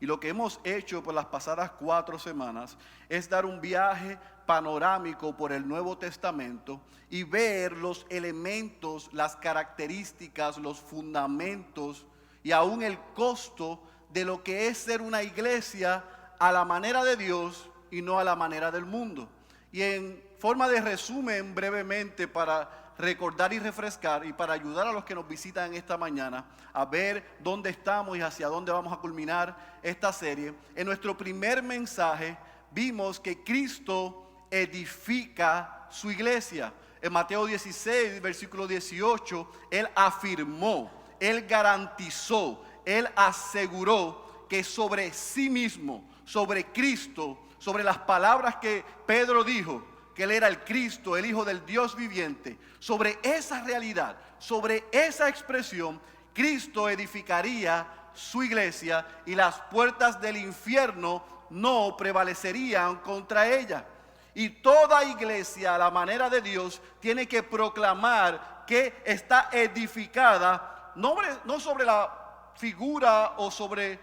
Y lo que hemos hecho por las pasadas 4 semanas es dar un viaje panorámico por el Nuevo Testamento y ver los elementos, las características, los fundamentos y aún el costo de lo que es ser una iglesia a la manera de Dios y no a la manera del mundo. Y en forma de resumen, brevemente, para recordar y refrescar y para ayudar a los que nos visitan esta mañana a ver dónde estamos y hacia dónde vamos a culminar esta serie. En nuestro primer mensaje vimos que Cristo edifica su iglesia. En Mateo 16, versículo 18, Él afirmó, Él garantizó, Él aseguró que sobre sí mismo, sobre Cristo, sobre las palabras que Pedro dijo, que Él era el Cristo, el Hijo del Dios viviente, sobre esa realidad, sobre esa expresión, Cristo edificaría su iglesia y las puertas del infierno no prevalecerían contra ella. Y toda iglesia a la manera de Dios tiene que proclamar que está edificada no sobre la figura o sobre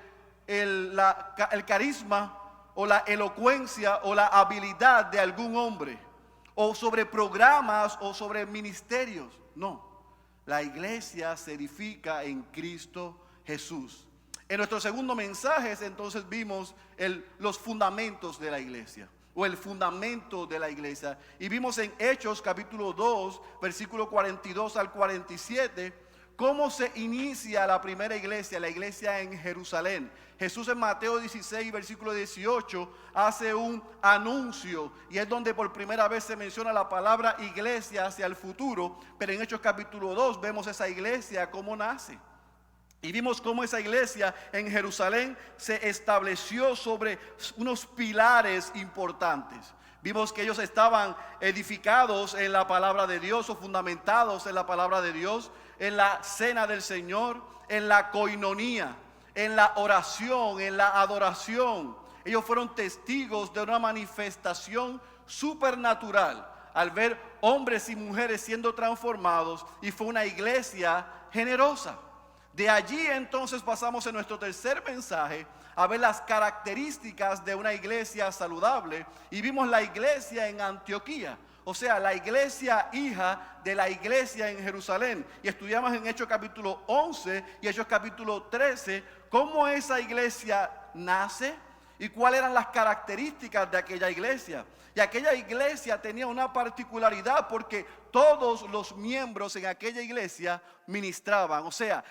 el carisma o la elocuencia o la habilidad de algún hombre, o sobre programas o sobre ministerios. No, la iglesia se edifica en Cristo Jesús. En nuestro segundo mensaje entonces vimos los fundamentos de la iglesia, o el fundamento de la iglesia, y vimos en Hechos capítulo 2 versículo 42 al 47 cómo se inicia la primera iglesia, la iglesia en Jerusalén. Jesús en Mateo 16, versículo 18, hace un anuncio y es donde por primera vez se menciona la palabra iglesia hacia el futuro. Pero en Hechos capítulo 2 vemos esa iglesia cómo nace. Y vimos cómo esa iglesia en Jerusalén se estableció sobre unos pilares importantes. Vimos que ellos estaban edificados en la palabra de Dios o fundamentados en la palabra de Dios, en la cena del Señor, en la coinonía, en la oración, en la adoración. Ellos fueron testigos de una manifestación supernatural al ver hombres y mujeres siendo transformados, y fue una iglesia generosa. De allí entonces pasamos en nuestro tercer mensaje a ver las características de una iglesia saludable, y vimos la iglesia en Antioquía, o sea, la iglesia hija de la iglesia en Jerusalén. Y estudiamos en Hechos capítulo 11 y Hechos capítulo 13 cómo esa iglesia nace y cuáles eran las características de aquella iglesia. Y aquella iglesia tenía una particularidad porque todos los miembros en aquella iglesia ministraban, o sea,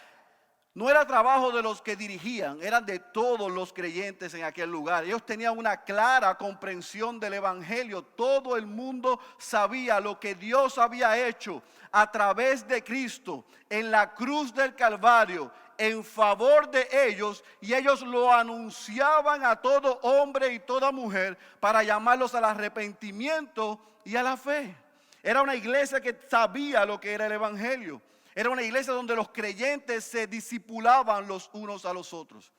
no era trabajo de los que dirigían, eran de todos los creyentes en aquel lugar. Ellos tenían una clara comprensión del evangelio. Todo el mundo sabía lo que Dios había hecho a través de Cristo en la cruz del Calvario en favor de ellos, y ellos lo anunciaban a todo hombre y toda mujer para llamarlos al arrepentimiento y a la fe. Era una iglesia que sabía lo que era el evangelio. Era una iglesia donde los creyentes se discipulaban los unos a los otros.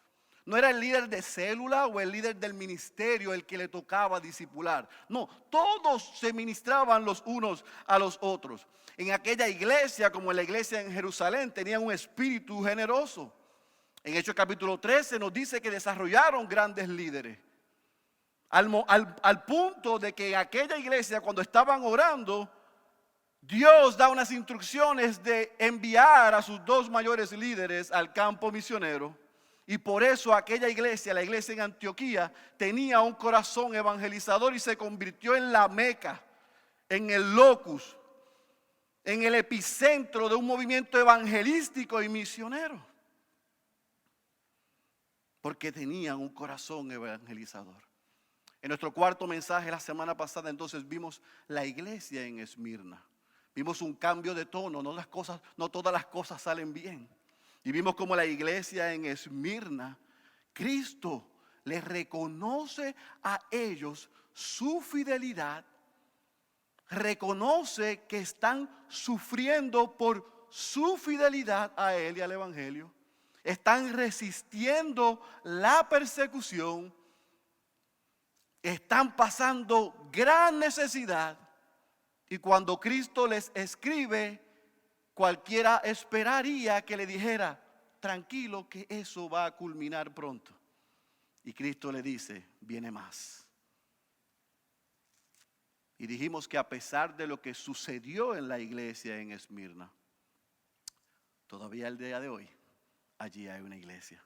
No era el líder de célula o el líder del ministerio el que le tocaba discipular. No, todos se ministraban los unos a los otros. En aquella iglesia, como en la iglesia en Jerusalén, tenían un espíritu generoso. En Hechos capítulo 13 nos dice que desarrollaron grandes líderes. Al punto de que en aquella iglesia, cuando estaban orando, Dios da unas instrucciones de enviar a sus 2 mayores líderes al campo misionero. Y por eso aquella iglesia, la iglesia en Antioquía, tenía un corazón evangelizador y se convirtió en la meca, en el locus, en el epicentro de un movimiento evangelístico y misionero. Porque tenían un corazón evangelizador. En nuestro cuarto mensaje la semana pasada entonces vimos la iglesia en Esmirna. Vimos un cambio de tono, no todas las cosas salen bien. Y vimos como la iglesia en Esmirna, Cristo les reconoce a ellos su fidelidad, reconoce que están sufriendo por su fidelidad a Él y al Evangelio. Están resistiendo la persecución, están pasando gran necesidad. Y cuando Cristo les escribe, cualquiera esperaría que le dijera: tranquilo, que eso va a culminar pronto. Y Cristo le dice, viene más. Y dijimos que a pesar de lo que sucedió en la iglesia en Esmirna, todavía el día de hoy, allí hay una iglesia.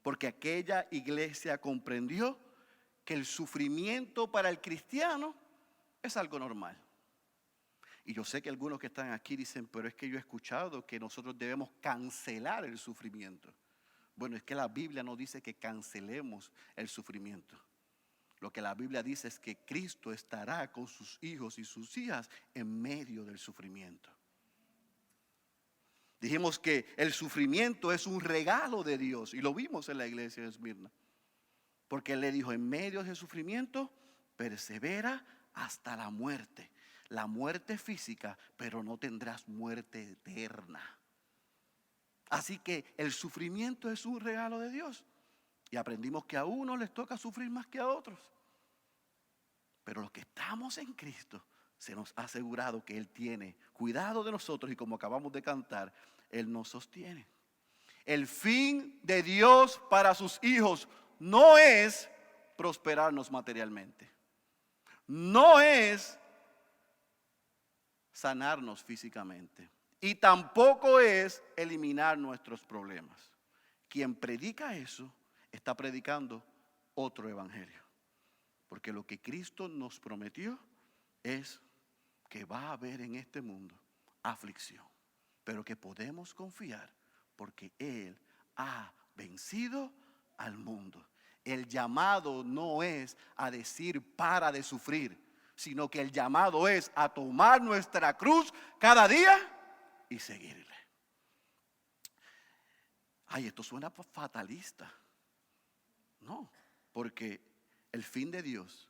Porque aquella iglesia comprendió que el sufrimiento para el cristiano es algo normal. Y yo sé que algunos que están aquí dicen, pero es que yo he escuchado que nosotros debemos cancelar el sufrimiento. Bueno, es que la Biblia no dice que cancelemos el sufrimiento. Lo que la Biblia dice es que Cristo estará con sus hijos y sus hijas en medio del sufrimiento. Dijimos que el sufrimiento es un regalo de Dios y lo vimos en la iglesia de Esmirna. Porque Él le dijo, en medio del sufrimiento, persevera hasta la muerte. La muerte física, pero no tendrás muerte eterna. Así que el sufrimiento es un regalo de Dios. Y aprendimos que a unos les toca sufrir más que a otros. Pero los que estamos en Cristo, se nos ha asegurado que Él tiene cuidado de nosotros y como acabamos de cantar, Él nos sostiene. El fin de Dios para sus hijos no es prosperarnos materialmente. No es sanarnos físicamente. Y tampoco es eliminar nuestros problemas. Quien predica eso está predicando otro evangelio. Porque lo que Cristo nos prometió es que va a haber en este mundo aflicción. Pero que podemos confiar porque Él ha vencido al mundo. El llamado no es a decir para de sufrir, sino que el llamado es a tomar nuestra cruz cada día y seguirle. Ay, esto suena fatalista. No, porque el fin de Dios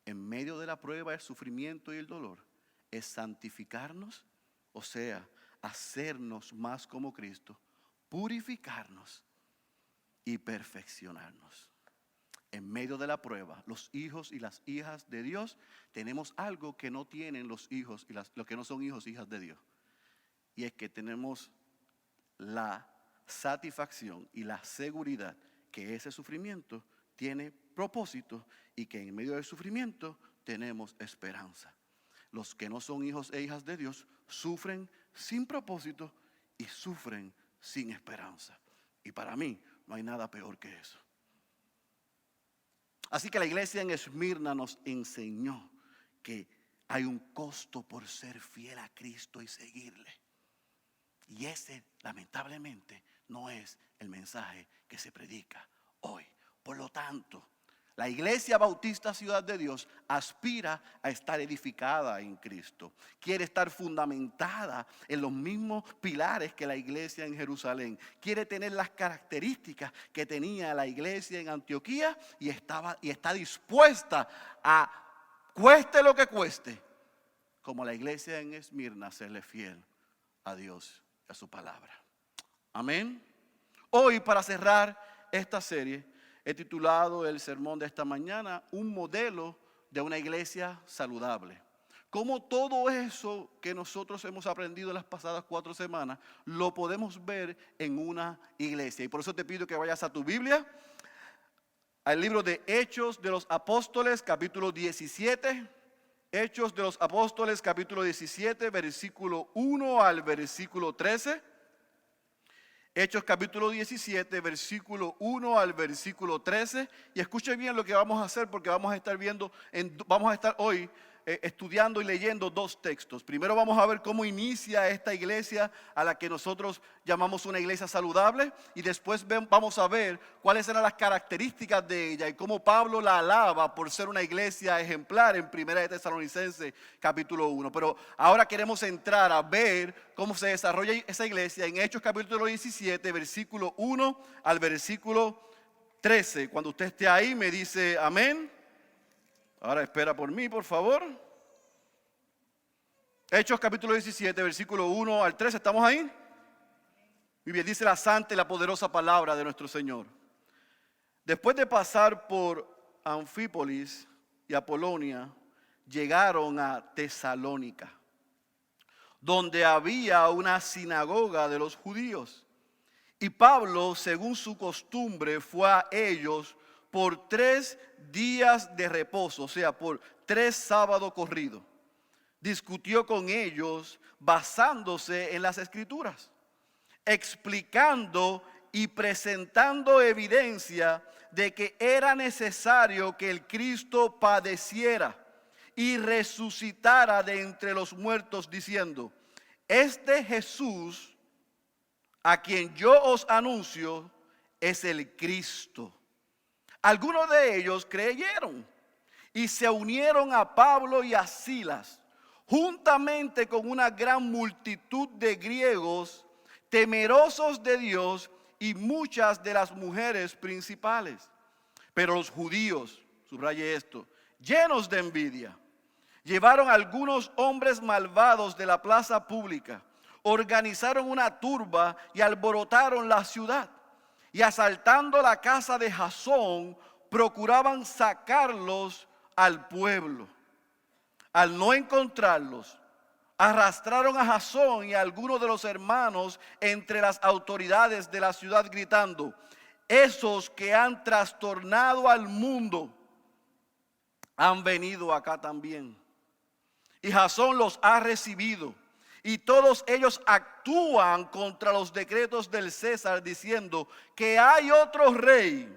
en medio de la prueba, el sufrimiento y el dolor es santificarnos, o sea, hacernos más como Cristo, purificarnos y perfeccionarnos. En medio de la prueba, los hijos y las hijas de Dios tenemos algo que no tienen los hijos y los que no son hijos e hijas de Dios. Y es que tenemos la satisfacción y la seguridad que ese sufrimiento tiene propósito y que en medio del sufrimiento tenemos esperanza. Los que no son hijos e hijas de Dios sufren sin propósito y sufren sin esperanza. Y para mí no hay nada peor que eso. Así que la iglesia en Esmirna nos enseñó que hay un costo por ser fiel a Cristo y seguirle. Y ese, lamentablemente, no es el mensaje que se predica hoy. Por lo tanto, la Iglesia Bautista Ciudad de Dios aspira a estar edificada en Cristo. Quiere estar fundamentada en los mismos pilares que la iglesia en Jerusalén. Quiere tener las características que tenía la iglesia en Antioquía y está dispuesta a, cueste lo que cueste, como la iglesia en Esmirna, serle fiel a Dios y a su palabra. Amén. Hoy, para cerrar esta serie, he titulado el sermón de esta mañana, un modelo de una iglesia saludable. Cómo todo eso que nosotros hemos aprendido en las pasadas 4 semanas, lo podemos ver en una iglesia. Y por eso te pido que vayas a tu Biblia, al libro de Hechos de los Apóstoles, capítulo 17. Hechos de los Apóstoles, capítulo 17, versículo 1 al versículo 13. Hechos capítulo 17, versículo 1 al versículo 13. Y escuchen bien lo que vamos a hacer porque vamos a estar hoy estudiando y leyendo 2 textos. Primero vamos a ver cómo inicia esta iglesia a la que nosotros llamamos una iglesia saludable. Y después vamos a ver cuáles eran las características de ella y cómo Pablo la alaba por ser una iglesia ejemplar en Primera de Tesalonicenses capítulo 1. Pero ahora queremos entrar a ver cómo se desarrolla esa iglesia en Hechos capítulo 17, versículo 1 al versículo 13. Cuando usted esté ahí me dice amén. Ahora espera por mí, por favor. Hechos capítulo 17, versículo 1 al 13. ¿Estamos ahí? Muy bien, dice la santa y la poderosa palabra de nuestro Señor. Después de pasar por Anfípolis y Apolonia, llegaron a Tesalónica, donde había una sinagoga de los judíos. Y Pablo, según su costumbre, fue a ellos por 3 días de reposo, o sea, por 3 sábados corridos. Discutió con ellos basándose en las Escrituras, explicando y presentando evidencia de que era necesario que el Cristo padeciera y resucitara de entre los muertos, diciendo: este Jesús, a quien yo os anuncio, es el Cristo. Algunos de ellos creyeron y se unieron a Pablo y a Silas, juntamente con una gran multitud de griegos temerosos de Dios y muchas de las mujeres principales. Pero los judíos, subraye esto, llenos de envidia, llevaron a algunos hombres malvados de la plaza pública, organizaron una turba y alborotaron la ciudad. Y asaltando la casa de Jasón, procuraban sacarlos al pueblo. Al no encontrarlos, arrastraron a Jasón y a algunos de los hermanos entre las autoridades de la ciudad, gritando: esos que han trastornado al mundo han venido acá también. Y Jasón los ha recibido, y todos ellos actúan contra los decretos del César, diciendo que hay otro rey,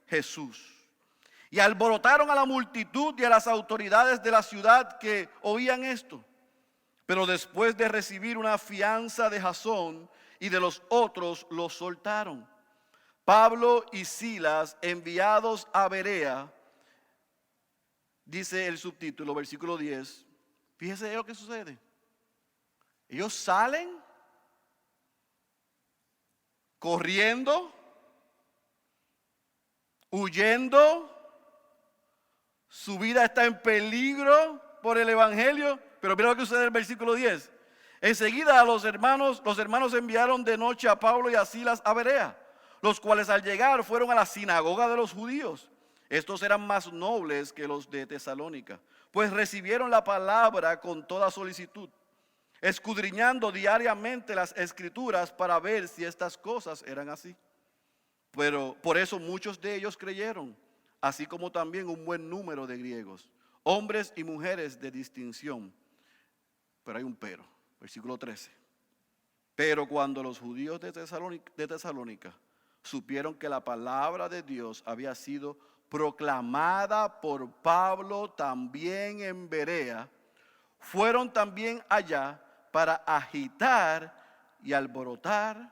Jesús. Y alborotaron a la multitud y a las autoridades de la ciudad que oían esto. Pero después de recibir una fianza de Jasón y de los otros, los soltaron. Pablo y Silas, enviados a Berea, dice el subtítulo, versículo 10. Fíjese lo que sucede. Ellos salen corriendo, huyendo. Su vida está en peligro por el evangelio. Pero mira lo que sucede en el versículo 10. Enseguida los hermanos enviaron de noche a Pablo y a Silas a Berea, los cuales al llegar fueron a la sinagoga de los judíos. Estos eran más nobles que los de Tesalónica, pues recibieron la palabra con toda solicitud, escudriñando diariamente las Escrituras para ver si estas cosas eran así. Pero por eso muchos de ellos creyeron, así como también un buen número de griegos, hombres y mujeres de distinción. Pero hay un pero, versículo 13. Pero cuando los judíos de Tesalónica supieron que la palabra de Dios había sido proclamada por Pablo también en Berea, fueron también allá para agitar y alborotar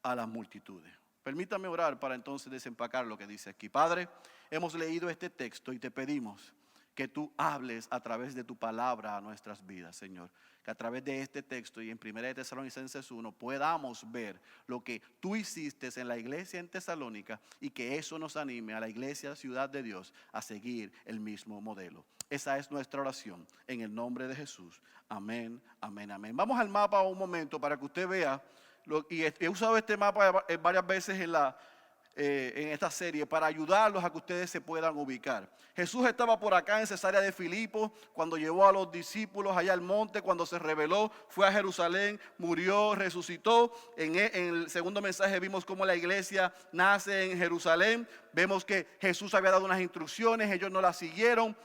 a las multitudes. Permítame orar para entonces desempacar lo que dice aquí. Padre, hemos leído este texto y te pedimos que tú hables a través de tu palabra a nuestras vidas, Señor. Que a través de este texto y en 1 Tesalonicenses 1 podamos ver lo que tú hiciste en la iglesia en Tesalónica y que eso nos anime a la iglesia Ciudad de Dios a seguir el mismo modelo. Esa es nuestra oración en el nombre de Jesús. Amén, amén, amén. Vamos al mapa un momento para que usted vea. Y he usado este mapa varias veces en esta serie para ayudarlos a que ustedes se puedan ubicar. Jesús estaba por acá en Cesarea de Filipo cuando llevó a los discípulos allá al monte, cuando se rebeló, fue a Jerusalén, murió, resucitó. En el segundo mensaje vimos cómo la iglesia nace en Jerusalén. Vemos que Jesús había dado unas instrucciones, ellos no las siguieron.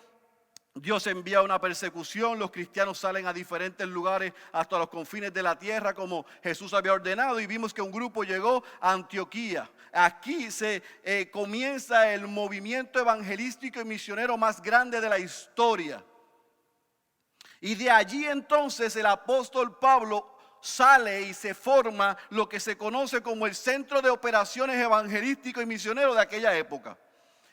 Dios envía una persecución, los cristianos salen a diferentes lugares hasta los confines de la tierra como Jesús había ordenado, y vimos que un grupo llegó a Antioquía. Aquí se comienza el movimiento evangelístico y misionero más grande de la historia. Y de allí entonces el apóstol Pablo sale y se forma lo que se conoce como el centro de operaciones evangelístico y misionero de aquella época.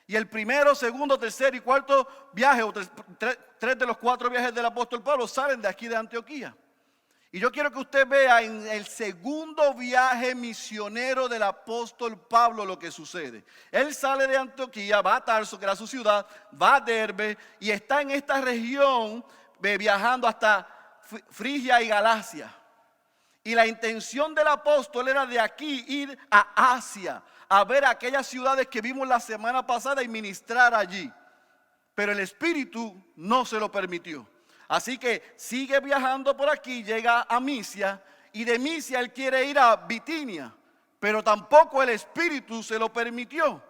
Y el primero, segundo, tercer y cuarto viaje, o tres de los 4 viajes del apóstol Pablo salen de aquí de Antioquía. Y yo quiero que usted vea en el segundo viaje misionero del apóstol Pablo lo que sucede. Él sale de Antioquía, va a Tarso, que era su ciudad, va a Derbe y está en esta región viajando hasta Frigia y Galacia. Y la intención del apóstol era de aquí ir a Asia, a ver aquellas ciudades que vimos la semana pasada y ministrar allí. Pero el Espíritu no se lo permitió. Así que sigue viajando por aquí, llega a Misia, y de Misia él quiere ir a Bitinia, pero tampoco el Espíritu se lo permitió.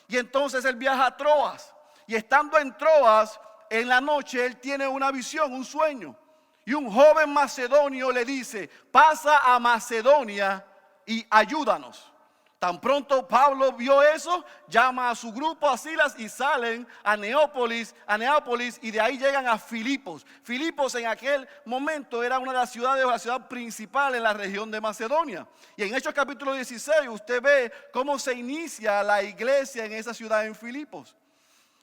Y entonces él viaja a Troas. Y estando en Troas, en la noche él tiene una visión, un sueño. Y un joven macedonio le dice: pasa a Macedonia y ayúdanos. Tan pronto Pablo vio eso, llama a su grupo, a Silas, y salen a Neápolis, y de ahí llegan a Filipos. Filipos en aquel momento era una de las ciudades, la ciudad principal en la región de Macedonia. Y en Hechos capítulo 16 usted ve cómo se inicia la iglesia en esa ciudad, en Filipos.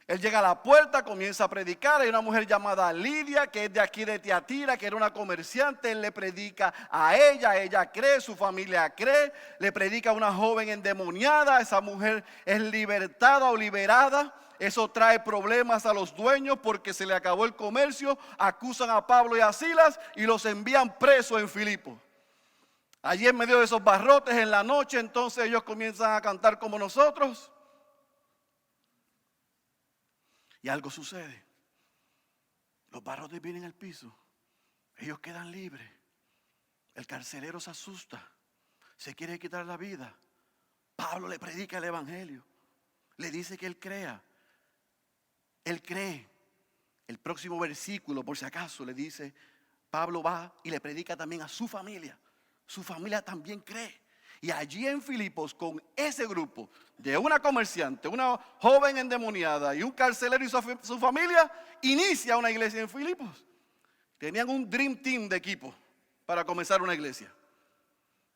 Él llega a la puerta, comienza a predicar. Hay una mujer llamada Lidia, que es de aquí de Tiatira, que era una comerciante. Él le predica a ella cree, su familia cree. Le predica a una joven endemoniada. Esa mujer es libertada o liberada. Eso trae problemas a los dueños porque se le acabó el comercio. Acusan a Pablo y a Silas y los envían presos en Filipos. Allí en medio de esos barrotes en la noche, entonces ellos comienzan a cantar como nosotros. Y algo sucede. Los barrotes vienen al piso. Ellos quedan libres. El carcelero se asusta. Se quiere quitar la vida. Pablo le predica el evangelio. Le dice que él crea. Él cree. El próximo versículo, por si acaso, le dice: Pablo va y le predica también a su familia. Su familia también cree. Y allí en Filipos, con ese grupo de una comerciante, una joven endemoniada y un carcelero y su familia, inicia una iglesia en Filipos. Tenían un dream team de equipo para comenzar una iglesia.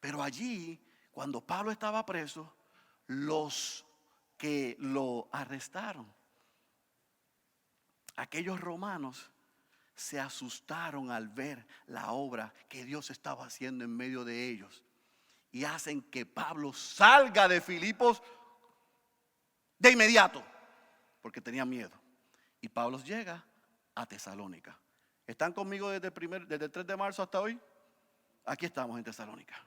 Pero allí, cuando Pablo estaba preso, los que lo arrestaron, aquellos romanos, se asustaron al ver la obra que Dios estaba haciendo en medio de ellos. Y hacen que Pablo salga de Filipos de inmediato, porque tenía miedo. Y Pablo llega a Tesalónica. ¿Están conmigo desde el 3 de marzo hasta hoy? Aquí estamos en Tesalónica.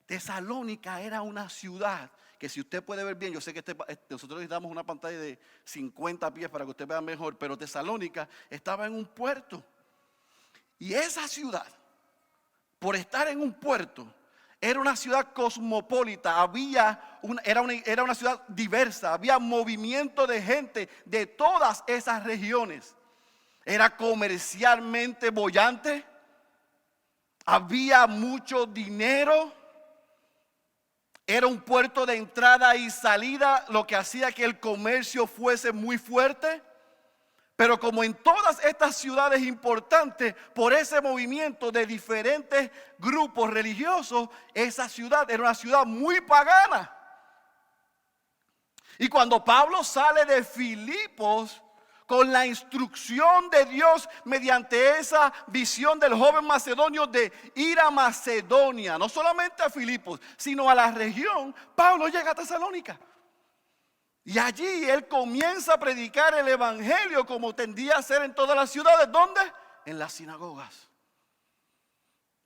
Tesalónica era una ciudad que, si usted puede ver bien, yo sé que nosotros necesitamos una pantalla de 50 pies para que usted vea mejor, pero Tesalónica estaba en un puerto. Y esa ciudad, por estar en un puerto, era una ciudad cosmopolita. Era una ciudad diversa. Había movimiento de gente de todas esas regiones. Era comercialmente boyante. Había mucho dinero. Era un puerto de entrada y salida, lo que hacía que el comercio fuese muy fuerte. Pero como en todas estas ciudades importantes, por ese movimiento de diferentes grupos religiosos, esa ciudad era una ciudad muy pagana. Y cuando Pablo sale de Filipos, con la instrucción de Dios mediante esa visión del joven macedonio de ir a Macedonia, no solamente a Filipos, sino a la región, Pablo llega a Tesalónica. Y allí él comienza a predicar el evangelio como tendía a ser en todas las ciudades. ¿Dónde? En las sinagogas.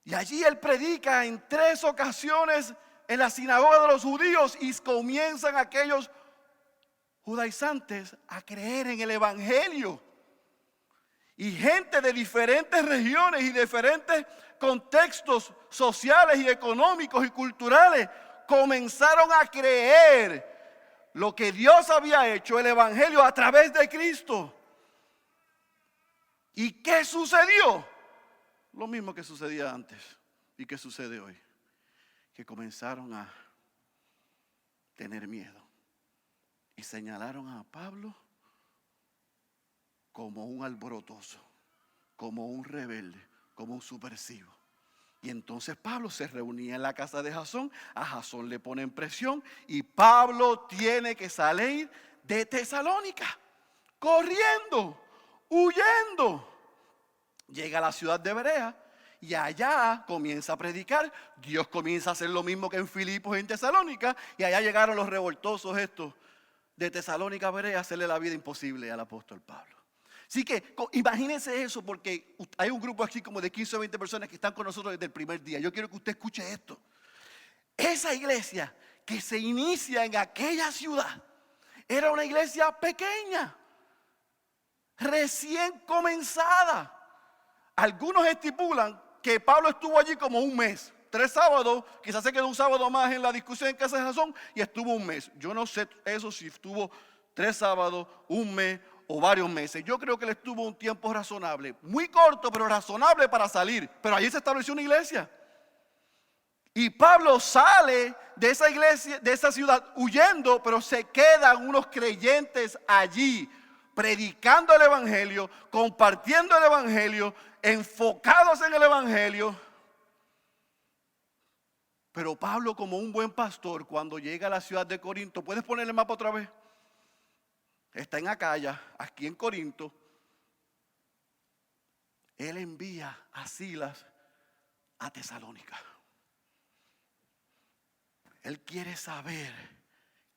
Y allí él predica en 3 ocasiones en la sinagoga de los judíos, y comienzan aquellos judaizantes a creer en el evangelio. Y gente de diferentes regiones y diferentes contextos sociales y económicos y culturales comenzaron a creer lo que Dios había hecho, el evangelio a través de Cristo. ¿Y qué sucedió? Lo mismo que sucedía antes y que sucede hoy. Que comenzaron a tener miedo y señalaron a Pablo como un alborotoso, como un rebelde, como un subversivo. Y entonces Pablo se reunía en la casa de Jasón. A Jasón le ponen presión y Pablo tiene que salir de Tesalónica, corriendo, huyendo. Llega a la ciudad de Berea y allá comienza a predicar. Dios comienza a hacer lo mismo que en Filipos y en Tesalónica. Y allá llegaron los revoltosos estos de Tesalónica a Berea a hacerle la vida imposible al apóstol Pablo. Así que imagínense eso, porque hay un grupo aquí como de 15 o 20 personas que están con nosotros desde el primer día. Yo quiero que usted escuche esto. Esa iglesia que se inicia en aquella ciudad era una iglesia pequeña, recién comenzada. Algunos estipulan que Pablo estuvo allí como un mes, 3 sábados, quizás se quedó un sábado más en la discusión en casa de Jasón y estuvo un mes. Yo no sé eso si estuvo 3 sábados, un mes o varios meses. Yo creo que él estuvo un tiempo razonable, muy corto, pero razonable para salir. Pero allí se estableció una iglesia. Y Pablo sale de esa iglesia, de esa ciudad, huyendo, pero se quedan unos creyentes allí, predicando el evangelio, compartiendo el evangelio, enfocados en el evangelio. Pero Pablo, como un buen pastor, cuando llega a la ciudad de Corinto, ¿puedes poner el mapa otra vez? Está en Acaya, aquí en Corinto. Él envía a Silas a Tesalónica. Él quiere saber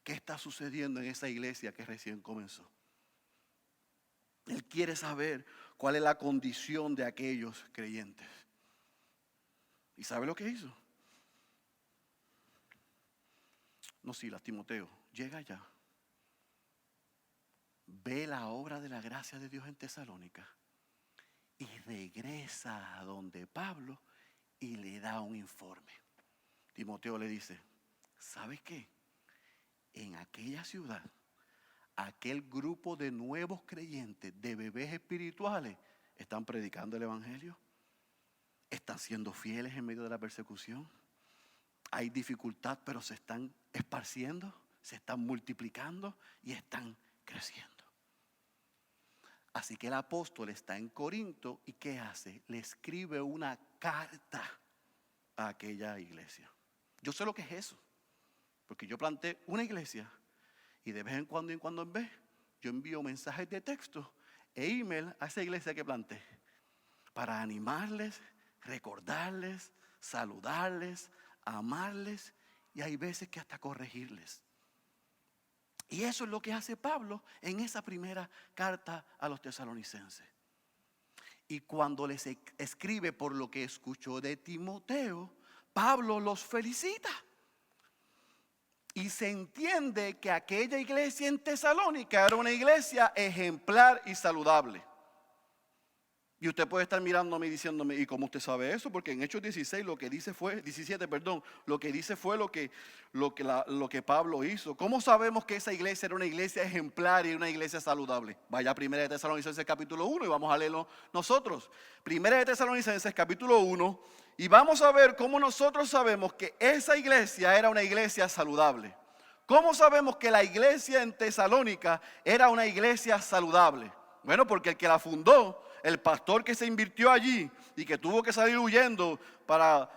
qué está sucediendo en esa iglesia que recién comenzó. Él quiere saber cuál es la condición de aquellos creyentes. ¿Y sabe lo que hizo? No, Silas, Timoteo, llega allá. Ve la obra de la gracia de Dios en Tesalónica y regresa a donde Pablo y le da un informe. Timoteo le dice, ¿sabes qué? En aquella ciudad, aquel grupo de nuevos creyentes, de bebés espirituales, están predicando el evangelio, están siendo fieles en medio de la persecución. Hay dificultad, pero se están esparciendo, se están multiplicando y están creciendo. Así que el apóstol está en Corinto y ¿qué hace? Le escribe una carta a aquella iglesia. Yo sé lo que es eso, porque yo planté una iglesia y de vez en cuando en vez yo envío mensajes de texto e email a esa iglesia que planté para animarles, recordarles, saludarles, amarles y hay veces que hasta corregirles. Y eso es lo que hace Pablo en esa primera carta a los tesalonicenses. Y cuando les escribe por lo que escuchó de Timoteo, Pablo los felicita. Y se entiende que aquella iglesia en Tesalónica era una iglesia ejemplar y saludable. Y usted puede estar mirándome y diciéndome, ¿y cómo usted sabe eso? Porque en Hechos 16 lo que dice fue, 17, perdón, lo que dice fue lo que Pablo hizo. ¿Cómo sabemos que esa iglesia era una iglesia ejemplar y una iglesia saludable? Vaya a 1 de Tesalonicenses capítulo 1 y vamos a leerlo nosotros. 1 de Tesalonicenses capítulo 1 y vamos a ver cómo nosotros sabemos que esa iglesia era una iglesia saludable. ¿Cómo sabemos que la iglesia en Tesalónica era una iglesia saludable? Bueno, porque el que la fundó, el pastor que se invirtió allí y que tuvo que salir huyendo para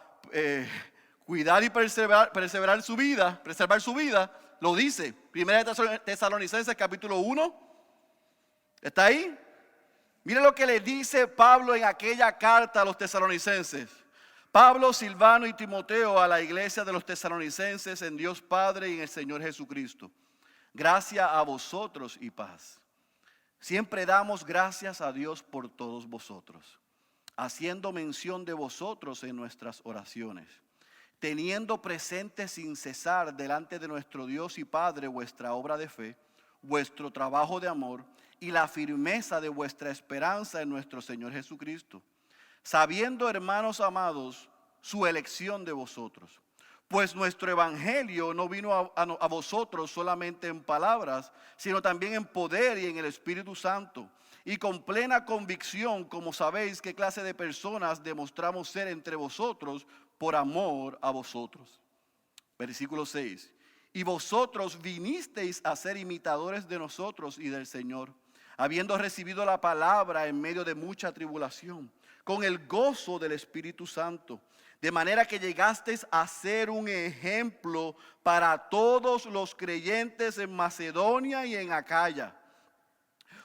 cuidar y preservar su vida, lo dice. 1 de Tesalonicenses capítulo 1. ¿Está ahí? Mire lo que le dice Pablo en aquella carta a los tesalonicenses. Pablo, Silvano y Timoteo a la iglesia de los tesalonicenses en Dios Padre y en el Señor Jesucristo. Gracia a vosotros y paz. Siempre damos gracias a Dios por todos vosotros, haciendo mención de vosotros en nuestras oraciones, teniendo presente sin cesar delante de nuestro Dios y Padre vuestra obra de fe, vuestro trabajo de amor y la firmeza de vuestra esperanza en nuestro Señor Jesucristo, sabiendo, hermanos amados, su elección de vosotros. Pues nuestro evangelio no vino a vosotros solamente en palabras, sino también en poder y en el Espíritu Santo. Y con plena convicción, como sabéis qué clase de personas demostramos ser entre vosotros por amor a vosotros. Versículo 6. Y vosotros vinisteis a ser imitadores de nosotros y del Señor, habiendo recibido la palabra en medio de mucha tribulación, con el gozo del Espíritu Santo. De manera que llegasteis a ser un ejemplo para todos los creyentes en Macedonia y en Acaya.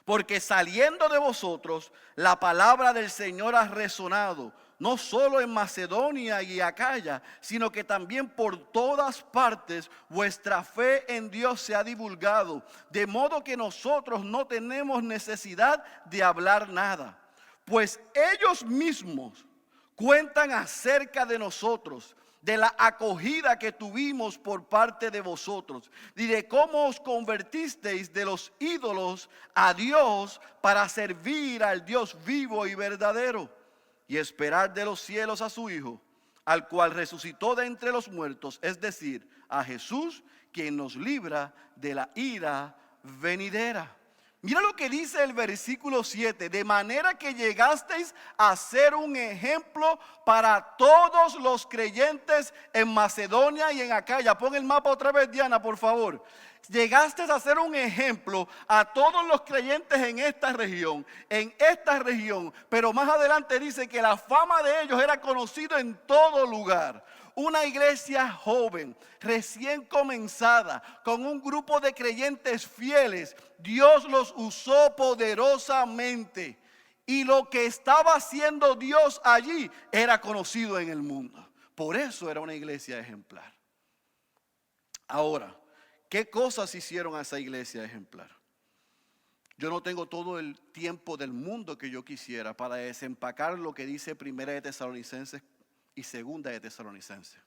Porque saliendo de vosotros, la palabra del Señor ha resonado, no solo en Macedonia y Acaya, sino que también por todas partes vuestra fe en Dios se ha divulgado. De modo que nosotros no tenemos necesidad de hablar nada, pues ellos mismos cuentan acerca de nosotros, de la acogida que tuvimos por parte de vosotros y de cómo os convertisteis de los ídolos a Dios para servir al Dios vivo y verdadero y esperar de los cielos a su Hijo, al cual resucitó de entre los muertos, es decir, a Jesús, quien nos libra de la ira venidera. Mira lo que dice el versículo 7, de manera que llegasteis a ser un ejemplo para todos los creyentes en Macedonia y en Acaya. Pon el mapa otra vez, Diana, por favor. Llegaste a ser un ejemplo a todos los creyentes en esta región, pero más adelante dice que la fama de ellos era conocida en todo lugar. Una iglesia joven, recién comenzada, con un grupo de creyentes fieles, Dios los usó poderosamente. Y lo que estaba haciendo Dios allí era conocido en el mundo. Por eso era una iglesia ejemplar. Ahora, ¿qué cosas hicieron a esa iglesia ejemplar? Yo no tengo todo el tiempo del mundo que yo quisiera para desempacar lo que dice Primera de Tesalonicenses y Segunda de Tesalonicenses.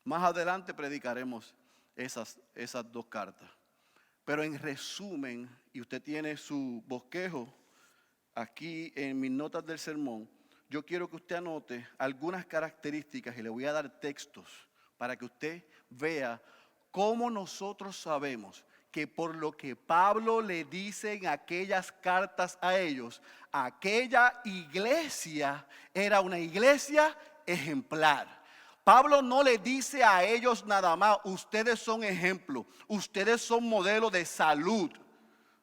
Más adelante predicaremos esas dos cartas. Pero en resumen, y usted tiene su bosquejo aquí en mis notas del sermón, yo quiero que usted anote algunas características y le voy a dar textos para que usted vea cómo nosotros sabemos que por lo que Pablo le dice en aquellas cartas a ellos, aquella iglesia era una iglesia ejemplar. Pablo no le dice a ellos nada más, ustedes son ejemplo, ustedes son modelo de salud.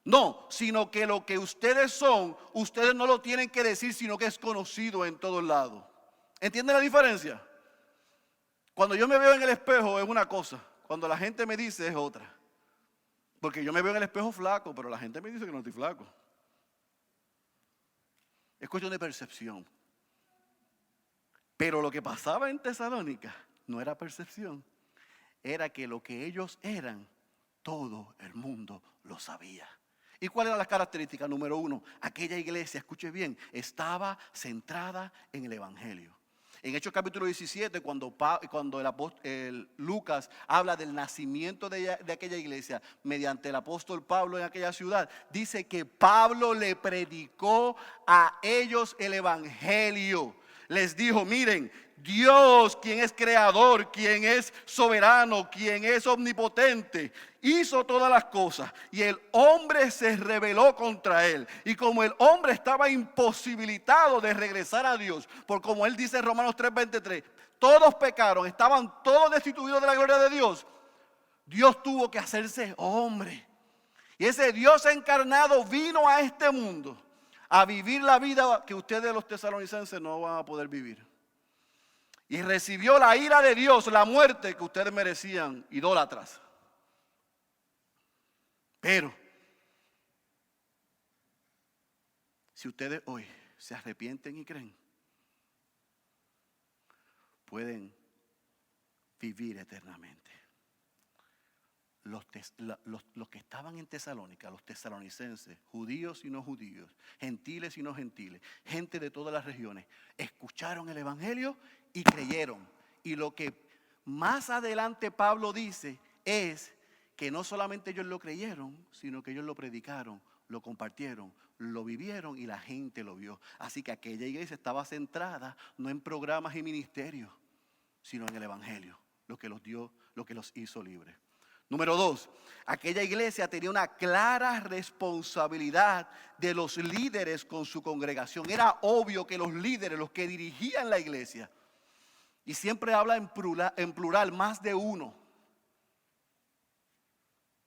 No, sino que lo que ustedes son, ustedes no lo tienen que decir, sino que es conocido en todos lados. ¿Entienden la diferencia? Cuando yo me veo en el espejo es una cosa, cuando la gente me dice es otra. Porque yo me veo en el espejo flaco, pero la gente me dice que no estoy flaco. Es cuestión de percepción. Pero lo que pasaba en Tesalónica no era percepción. Era que lo que ellos eran, todo el mundo lo sabía. ¿Y cuáles eran las características? Número 1, aquella iglesia, escuche bien, estaba centrada en el Evangelio. En Hechos capítulo 17, cuando Lucas habla del nacimiento de aquella iglesia mediante el apóstol Pablo en aquella ciudad, dice que Pablo le predicó a ellos el Evangelio. Les dijo, miren, Dios, quien es creador, quien es soberano, quien es omnipotente, hizo todas las cosas y el hombre se rebeló contra él. Y como el hombre estaba imposibilitado de regresar a Dios, por como él dice en Romanos 3:23, todos pecaron, estaban todos destituidos de la gloria de Dios. Dios tuvo que hacerse hombre. Y ese Dios encarnado vino a este mundo a vivir la vida que ustedes los tesalonicenses no van a poder vivir. Y recibió la ira de Dios, la muerte que ustedes merecían, idólatras. Pero, si ustedes hoy se arrepienten y creen, pueden vivir eternamente. Los que estaban en Tesalónica, los tesalonicenses, judíos y no judíos, gentiles y no gentiles, gente de todas las regiones, escucharon el Evangelio y creyeron. Y lo que más adelante Pablo dice es que no solamente ellos lo creyeron, sino que ellos lo predicaron, lo compartieron, lo vivieron y la gente lo vio. Así que aquella iglesia estaba centrada no en programas y ministerios, sino en el Evangelio, lo que los dio, lo que los hizo libres. Número 2, aquella iglesia tenía una clara responsabilidad de los líderes con su congregación. Era obvio que los líderes, los que dirigían la iglesia, y siempre habla en plural, más de uno,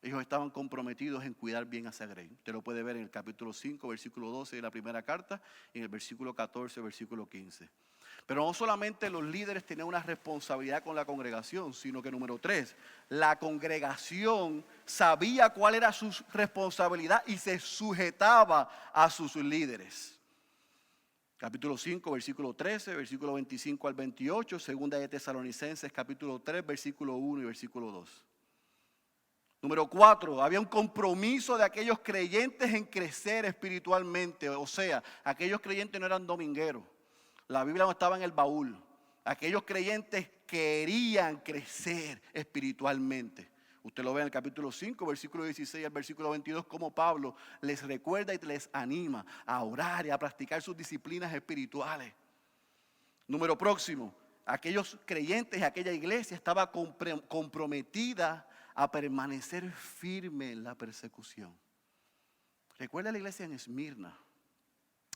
ellos estaban comprometidos en cuidar bien a esa grey. Usted lo puede ver en el capítulo 5, versículo 12 de la primera carta, y en el versículo 14, versículo 15. Pero no solamente los líderes tenían una responsabilidad con la congregación, sino que número 3, la congregación sabía cuál era su responsabilidad y se sujetaba a sus líderes. Capítulo 5, versículo 13, versículo 25 al 28, segunda de Tesalonicenses, capítulo 3, versículo 1 y versículo 2. Número 4, había un compromiso de aquellos creyentes en crecer espiritualmente, o sea, aquellos creyentes no eran domingueros. La Biblia no estaba en el baúl. Aquellos creyentes querían crecer espiritualmente. Usted lo ve en el capítulo 5, versículo 16 al versículo 22, como Pablo les recuerda y les anima a orar y a practicar sus disciplinas espirituales. Número próximo, aquellos creyentes, aquella iglesia estaba comprometida a permanecer firme en la persecución. Recuerda la iglesia en Esmirna.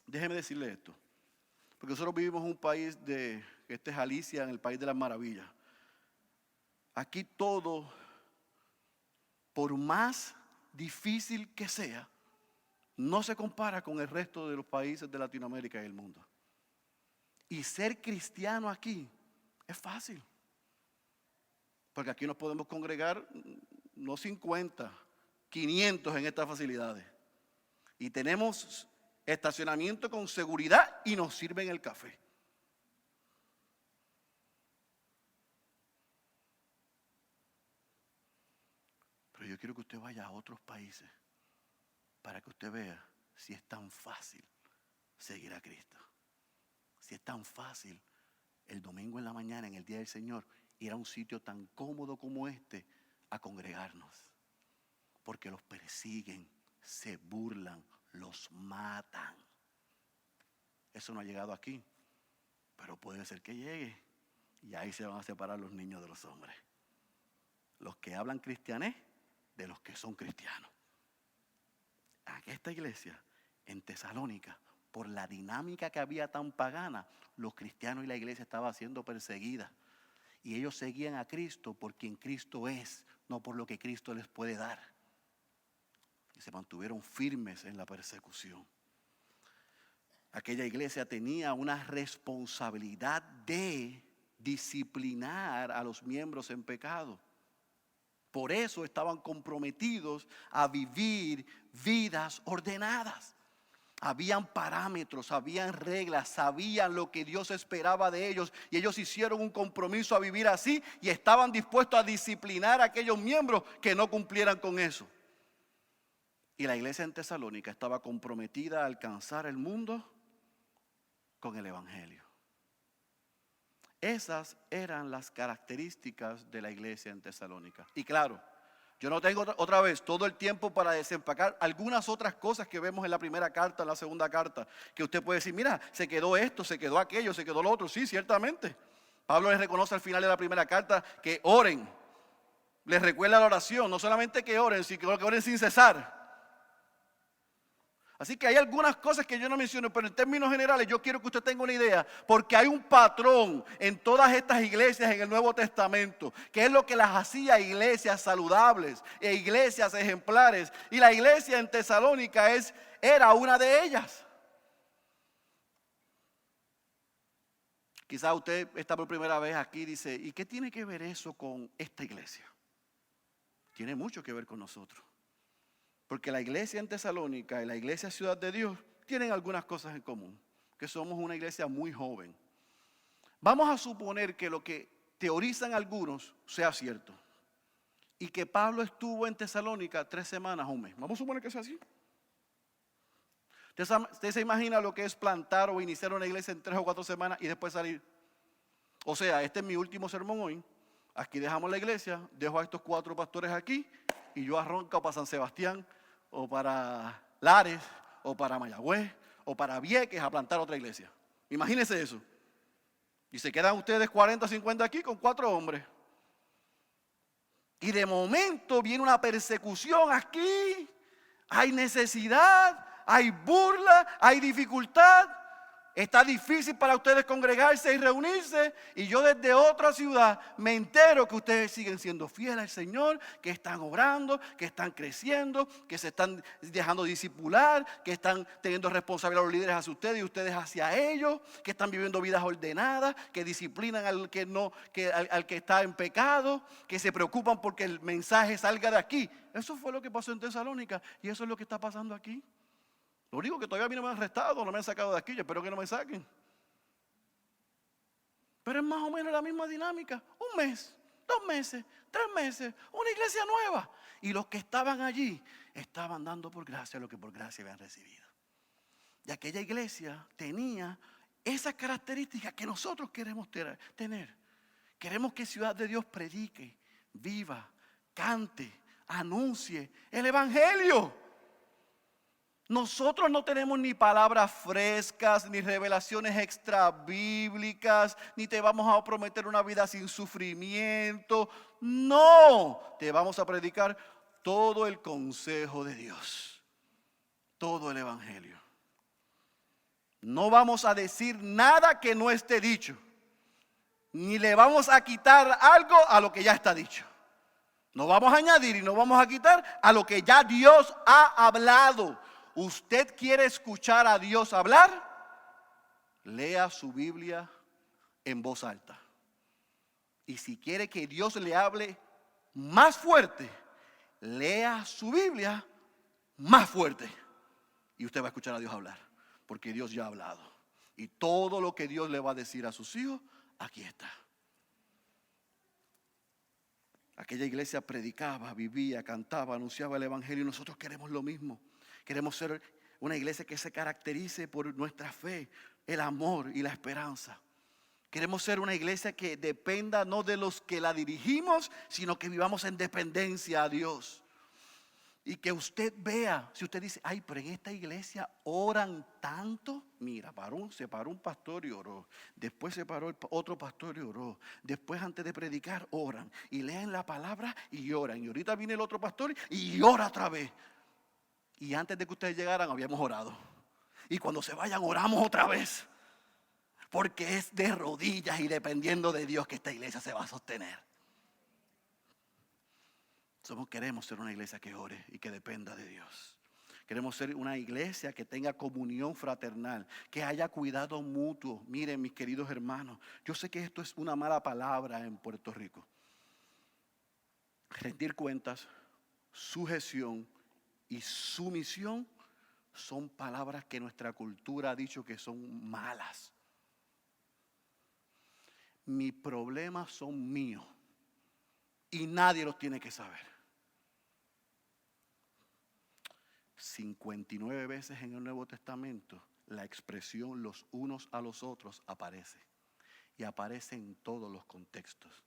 Déjeme decirle esto, porque nosotros vivimos en un país que este es Alicia, en el país de las maravillas. Aquí todo, por más difícil que sea, no se compara con el resto de los países de Latinoamérica y el mundo. Y ser cristiano aquí es fácil. Porque aquí nos podemos congregar no 50, 500 en estas facilidades. Y tenemos estacionamiento con seguridad y nos sirven el café. Pero yo quiero que usted vaya a otros países para que usted vea si es tan fácil seguir a Cristo. Si es tan fácil el domingo en la mañana, en el día del Señor, ir a un sitio tan cómodo como este a congregarnos. Porque los persiguen, se burlan, los matan. Eso no ha llegado aquí, pero puede ser que llegue. Y ahí se van a separar los niños de los hombres. Los que hablan cristianés de los que son cristianos. Aquí esta iglesia en Tesalónica, por la dinámica que había tan pagana, los cristianos y la iglesia estaban siendo perseguidas. Y ellos seguían a Cristo por quien Cristo es, no por lo que Cristo les puede dar. Y se mantuvieron firmes en la persecución. Aquella iglesia tenía una responsabilidad de disciplinar a los miembros en pecado. Por eso estaban comprometidos a vivir vidas ordenadas. Habían parámetros, habían reglas, sabían lo que Dios esperaba de ellos y ellos hicieron un compromiso a vivir así y estaban dispuestos a disciplinar a aquellos miembros que no cumplieran con eso. Y la iglesia en Tesalónica estaba comprometida a alcanzar el mundo con el Evangelio. Esas eran las características de la iglesia en Tesalónica. Y claro, yo no tengo otra vez todo el tiempo para desempacar algunas otras cosas que vemos en la primera carta, en la segunda carta, que usted puede decir, mira, se quedó esto, se quedó aquello, se quedó lo otro. Sí, ciertamente. Pablo les reconoce al final de la primera carta que oren. Les recuerda la oración, no solamente que oren, sino que oren sin cesar. Así que hay algunas cosas que yo no menciono, pero en términos generales yo quiero que usted tenga una idea, porque hay un patrón en todas estas iglesias en el Nuevo Testamento, que es lo que las hacía iglesias saludables e iglesias ejemplares. Y la iglesia en Tesalónica era una de ellas. Quizás usted está por primera vez aquí y dice, ¿y qué tiene que ver eso con esta iglesia? Tiene mucho que ver con nosotros. Porque la iglesia en Tesalónica y la iglesia Ciudad de Dios tienen algunas cosas en común. Que somos una iglesia muy joven. Vamos a suponer que lo que teorizan algunos sea cierto. Y que Pablo estuvo en Tesalónica 3 semanas o un mes. Vamos a suponer que sea así. ¿Usted se imagina lo que es plantar o iniciar una iglesia en 3 o 4 semanas y después salir? O sea, este es mi último sermón hoy. Aquí dejamos la iglesia, dejo a estos 4 pastores aquí y yo arranco para San Sebastián o para Lares o para Mayagüez o para Vieques a plantar otra iglesia. Imagínense eso. Y se quedan ustedes 40, 50 aquí con 4 hombres. Y de momento viene una persecución aquí. Hay necesidad, hay burla, hay dificultad. Está difícil para ustedes congregarse y reunirse. Y yo desde otra ciudad me entero que ustedes siguen siendo fieles al Señor, que están orando, que están creciendo, que se están dejando discipular, que están teniendo responsabilidad los líderes hacia ustedes y ustedes hacia ellos, que están viviendo vidas ordenadas, que disciplinan al que está en pecado, que se preocupan porque el mensaje salga de aquí. Eso fue lo que pasó en Tesalónica y eso es lo que está pasando aquí. Lo único que todavía a mí no me han arrestado, no me han sacado de aquí, yo espero que no me saquen. Pero es más o menos la misma dinámica. 1 mes, 2 meses, 3 meses, una iglesia nueva. Y los que estaban allí estaban dando por gracia lo que por gracia habían recibido. Y aquella iglesia tenía esas características que nosotros queremos tener. Queremos que Ciudad de Dios predique, viva, cante, anuncie el Evangelio. Nosotros no tenemos ni palabras frescas, ni revelaciones extra bíblicas, ni te vamos a prometer una vida sin sufrimiento. No, te vamos a predicar todo el consejo de Dios, todo el evangelio. No vamos a decir nada que no esté dicho, ni le vamos a quitar algo a lo que ya está dicho. No vamos a añadir y no vamos a quitar a lo que ya Dios ha hablado. ¿Usted quiere escuchar a Dios hablar? Lea su Biblia en voz alta. Y si quiere que Dios le hable más fuerte, lea su Biblia más fuerte. Y usted va a escuchar a Dios hablar, porque Dios ya ha hablado. Y todo lo que Dios le va a decir a sus hijos, aquí está. Aquella iglesia predicaba, vivía, cantaba, anunciaba el evangelio, y nosotros queremos lo mismo. Queremos ser una iglesia que se caracterice por nuestra fe, el amor y la esperanza. Queremos ser una iglesia que dependa no de los que la dirigimos, sino que vivamos en dependencia a Dios. Y que usted vea, si usted dice, ay, pero en esta iglesia oran tanto. Mira, se paró un pastor y oró. Después se paró otro pastor y oró. Después, antes de predicar, oran. Y leen la palabra y oran. Y ahorita viene el otro pastor y ora otra vez. Y antes de que ustedes llegaran, habíamos orado. Y cuando se vayan, oramos otra vez. Porque es de rodillas y dependiendo de Dios que esta iglesia se va a sostener. Queremos ser una iglesia que ore y que dependa de Dios. Queremos ser una iglesia que tenga comunión fraternal, que haya cuidado mutuo. Miren, mis queridos hermanos, yo sé que esto es una mala palabra en Puerto Rico. Rendir cuentas, sujeción y sumisión son palabras que nuestra cultura ha dicho que son malas. Mis problemas son míos y nadie los tiene que saber. 59 veces en el Nuevo Testamento la expresión los unos a los otros aparece. Y aparece en todos los contextos.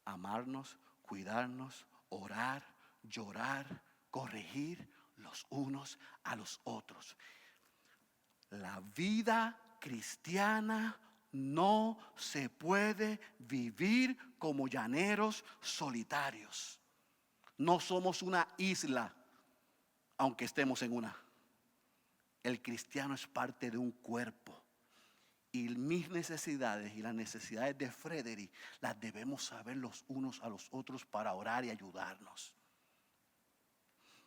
Amarnos, cuidarnos, orar, llorar, corregir los unos a los otros. La vida cristiana no se puede vivir como llaneros solitarios. No somos una isla, aunque estemos en una. El cristiano es parte de un cuerpo. Y mis necesidades y las necesidades de Frederick las debemos saber los unos a los otros para orar y ayudarnos.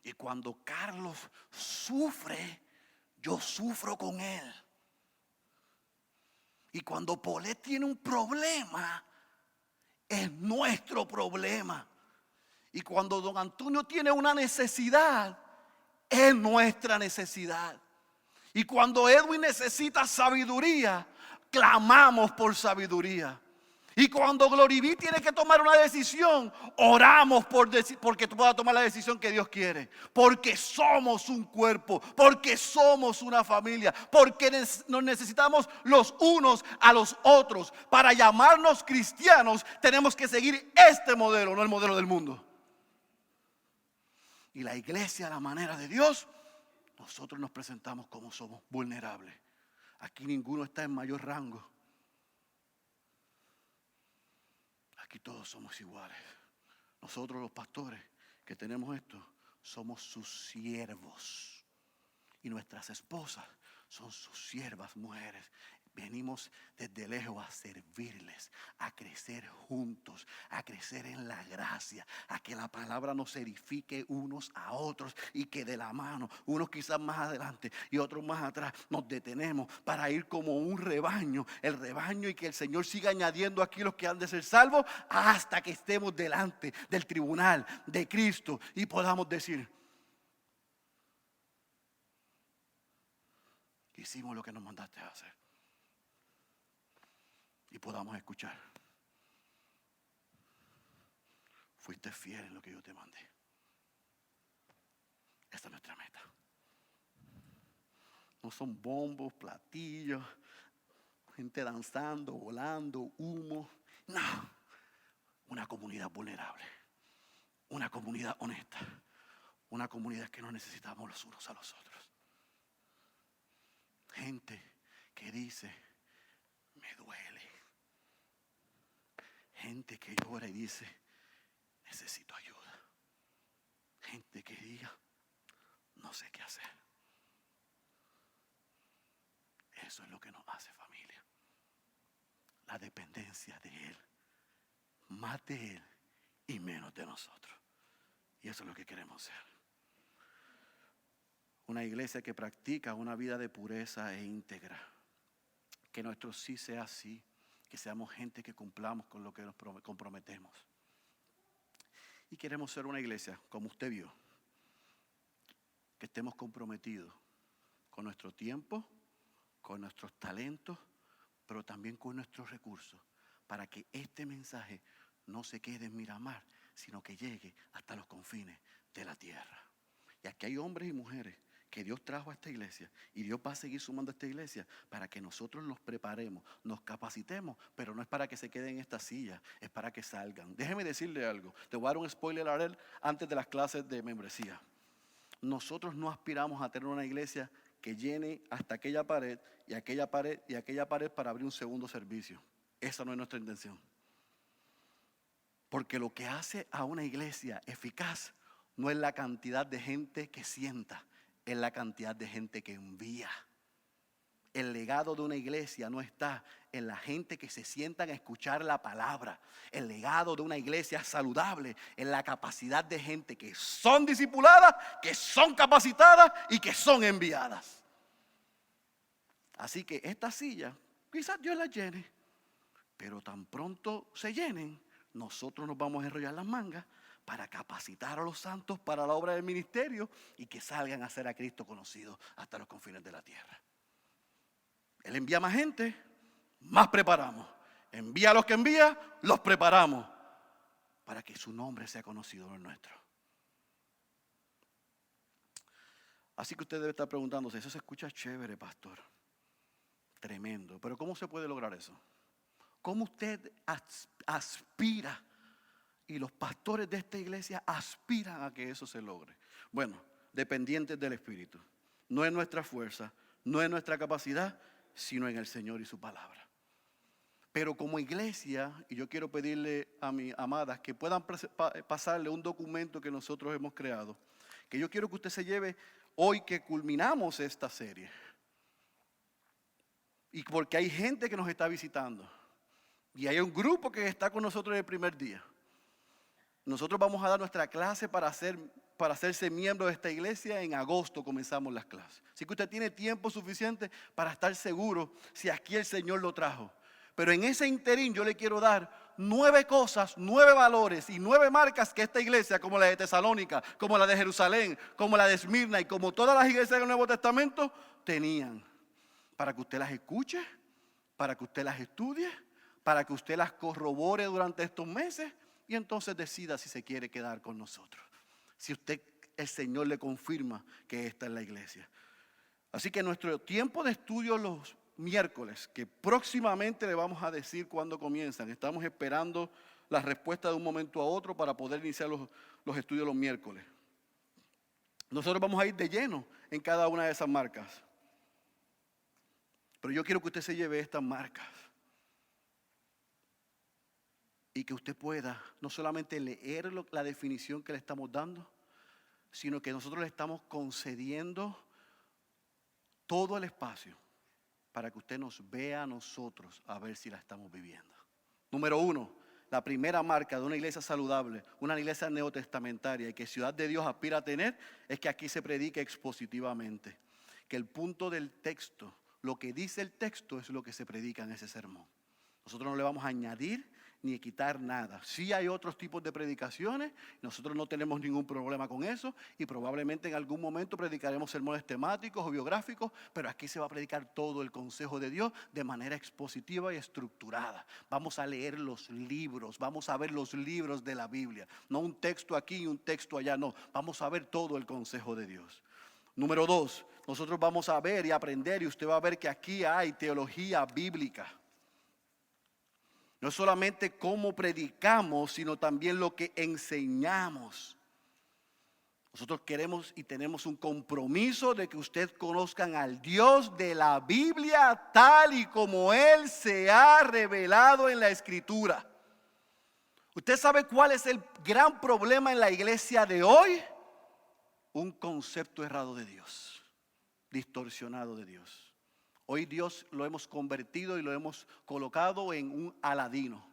Y cuando Carlos sufre, yo sufro con él. Y cuando Paulette tiene un problema, es nuestro problema. Y cuando don Antonio tiene una necesidad, es nuestra necesidad. Y cuando Edwin necesita sabiduría, clamamos por sabiduría. Y cuando Gloriví tiene que tomar una decisión, oramos porque pueda tomar la decisión que Dios quiere. Porque somos un cuerpo, porque somos una familia, porque nos necesitamos los unos a los otros. Para llamarnos cristianos tenemos que seguir este modelo, no el modelo del mundo. Y la iglesia, a la manera de Dios, nosotros nos presentamos como somos, vulnerables. Aquí ninguno está en mayor rango. Aquí todos somos iguales. Nosotros los pastores que tenemos esto, somos sus siervos. Y nuestras esposas son sus siervas mujeres. Venimos desde lejos a servirles, a crecer juntos, a crecer en la gracia, a que la palabra nos edifique unos a otros y que de la mano, unos quizás más adelante y otros más atrás, nos detenemos para ir como un rebaño, el rebaño, y que el Señor siga añadiendo aquí los que han de ser salvos hasta que estemos delante del tribunal de Cristo y podamos decir: hicimos lo que nos mandaste a hacer. Y podamos escuchar: fuiste fiel en lo que yo te mandé. Esta es nuestra meta. No son bombos, platillos, gente danzando, volando, humo. No, una comunidad vulnerable, una comunidad honesta, una comunidad que nos necesitamos los unos a los otros. Gente que dice, me duele. Gente que llora y dice, necesito ayuda. Gente que diga, no sé qué hacer. Eso es lo que nos hace familia. La dependencia de Él. Más de Él y menos de nosotros. Y eso es lo que queremos ser. Una iglesia que practica una vida de pureza e íntegra. Que nuestro sí sea así. Que seamos gente que cumplamos con lo que nos comprometemos. Y queremos ser una iglesia, como usted vio, que estemos comprometidos con nuestro tiempo, con nuestros talentos, pero también con nuestros recursos, para que este mensaje no se quede en Miramar, sino que llegue hasta los confines de la tierra. Y aquí hay hombres y mujeres que Dios trajo a esta iglesia, y Dios va a seguir sumando a esta iglesia para que nosotros los preparemos, nos capacitemos, pero no es para que se queden en esta silla, es para que salgan. Déjeme decirle algo, te voy a dar un spoiler alert antes de las clases de membresía. Nosotros no aspiramos a tener una iglesia que llene hasta aquella pared y aquella pared y aquella pared para abrir un segundo servicio. Esa no es nuestra intención. Porque lo que hace a una iglesia eficaz no es la cantidad de gente que sienta, es la cantidad de gente que envía. El legado de una iglesia no está en la gente que se sientan a escuchar la palabra. El legado de una iglesia saludable es la capacidad de gente que son discipuladas, que son capacitadas y que son enviadas. Así que esta silla, quizás Dios la llene, pero tan pronto se llenen, nosotros nos vamos a enrollar las mangas para capacitar a los santos para la obra del ministerio y que salgan a hacer a Cristo conocido hasta los confines de la tierra. Él envía más gente, más preparamos. Envía a los que envía, los preparamos para que su nombre sea conocido en el nuestro. Así que usted debe estar preguntándose, eso se escucha chévere, pastor. Tremendo. Pero ¿cómo se puede lograr eso? ¿Cómo usted aspira? Y los pastores de esta iglesia aspiran a que eso se logre. Bueno, dependientes del Espíritu. No es nuestra fuerza, no es nuestra capacidad, sino en el Señor y su palabra. Pero como iglesia, y yo quiero pedirle a mis amadas que puedan pasarle un documento que nosotros hemos creado, que yo quiero que usted se lleve hoy que culminamos esta serie. Y porque hay gente que nos está visitando. Y hay un grupo que está con nosotros en el primer día. Nosotros vamos a dar nuestra clase para hacerse miembro de esta iglesia. En agosto comenzamos las clases. Así que usted tiene tiempo suficiente para estar seguro si aquí el Señor lo trajo. Pero en ese interín yo le quiero dar 9 cosas, 9 valores y 9 marcas que esta iglesia, como la de Tesalónica, como la de Jerusalén, como la de Esmirna y como todas las iglesias del Nuevo Testamento, tenían. Para que usted las escuche, para que usted las estudie, para que usted las corrobore durante estos meses y entonces decida si se quiere quedar con nosotros. Si el Señor le confirma que esta es la iglesia. Así que nuestro tiempo de estudio los miércoles, que próximamente le vamos a decir cuándo comienzan. Estamos esperando la respuesta de un momento a otro para poder iniciar los estudios los miércoles. Nosotros vamos a ir de lleno en cada una de esas marcas. Pero yo quiero que usted se lleve estas marcas. Y que usted pueda no solamente leer la definición que le estamos dando, sino que nosotros le estamos concediendo todo el espacio para que usted nos vea a nosotros a ver si la estamos viviendo. Número 1, la primera marca de una iglesia saludable, una iglesia neotestamentaria y que Ciudad de Dios aspira a tener, es que aquí se predique expositivamente. Que el punto del texto, lo que dice el texto es lo que se predica en ese sermón. Nosotros no le vamos a añadir ni quitar nada. Sí hay otros tipos de predicaciones, nosotros no tenemos ningún problema con eso y probablemente en algún momento predicaremos sermones temáticos o biográficos, pero aquí se va a predicar todo el consejo de Dios de manera expositiva y estructurada. Vamos a leer los libros, vamos a ver los libros de la Biblia, no un texto aquí y un texto allá, no, vamos a ver todo el consejo de Dios. Número 2, nosotros vamos a ver y aprender y usted va a ver que aquí hay teología bíblica. No solamente cómo predicamos, sino también lo que enseñamos. Nosotros queremos y tenemos un compromiso de que ustedes conozcan al Dios de la Biblia tal y como Él se ha revelado en la Escritura. ¿Usted sabe cuál es el gran problema en la iglesia de hoy? Un concepto errado de Dios, distorsionado de Dios. Hoy Dios lo hemos convertido y lo hemos colocado en un Aladino,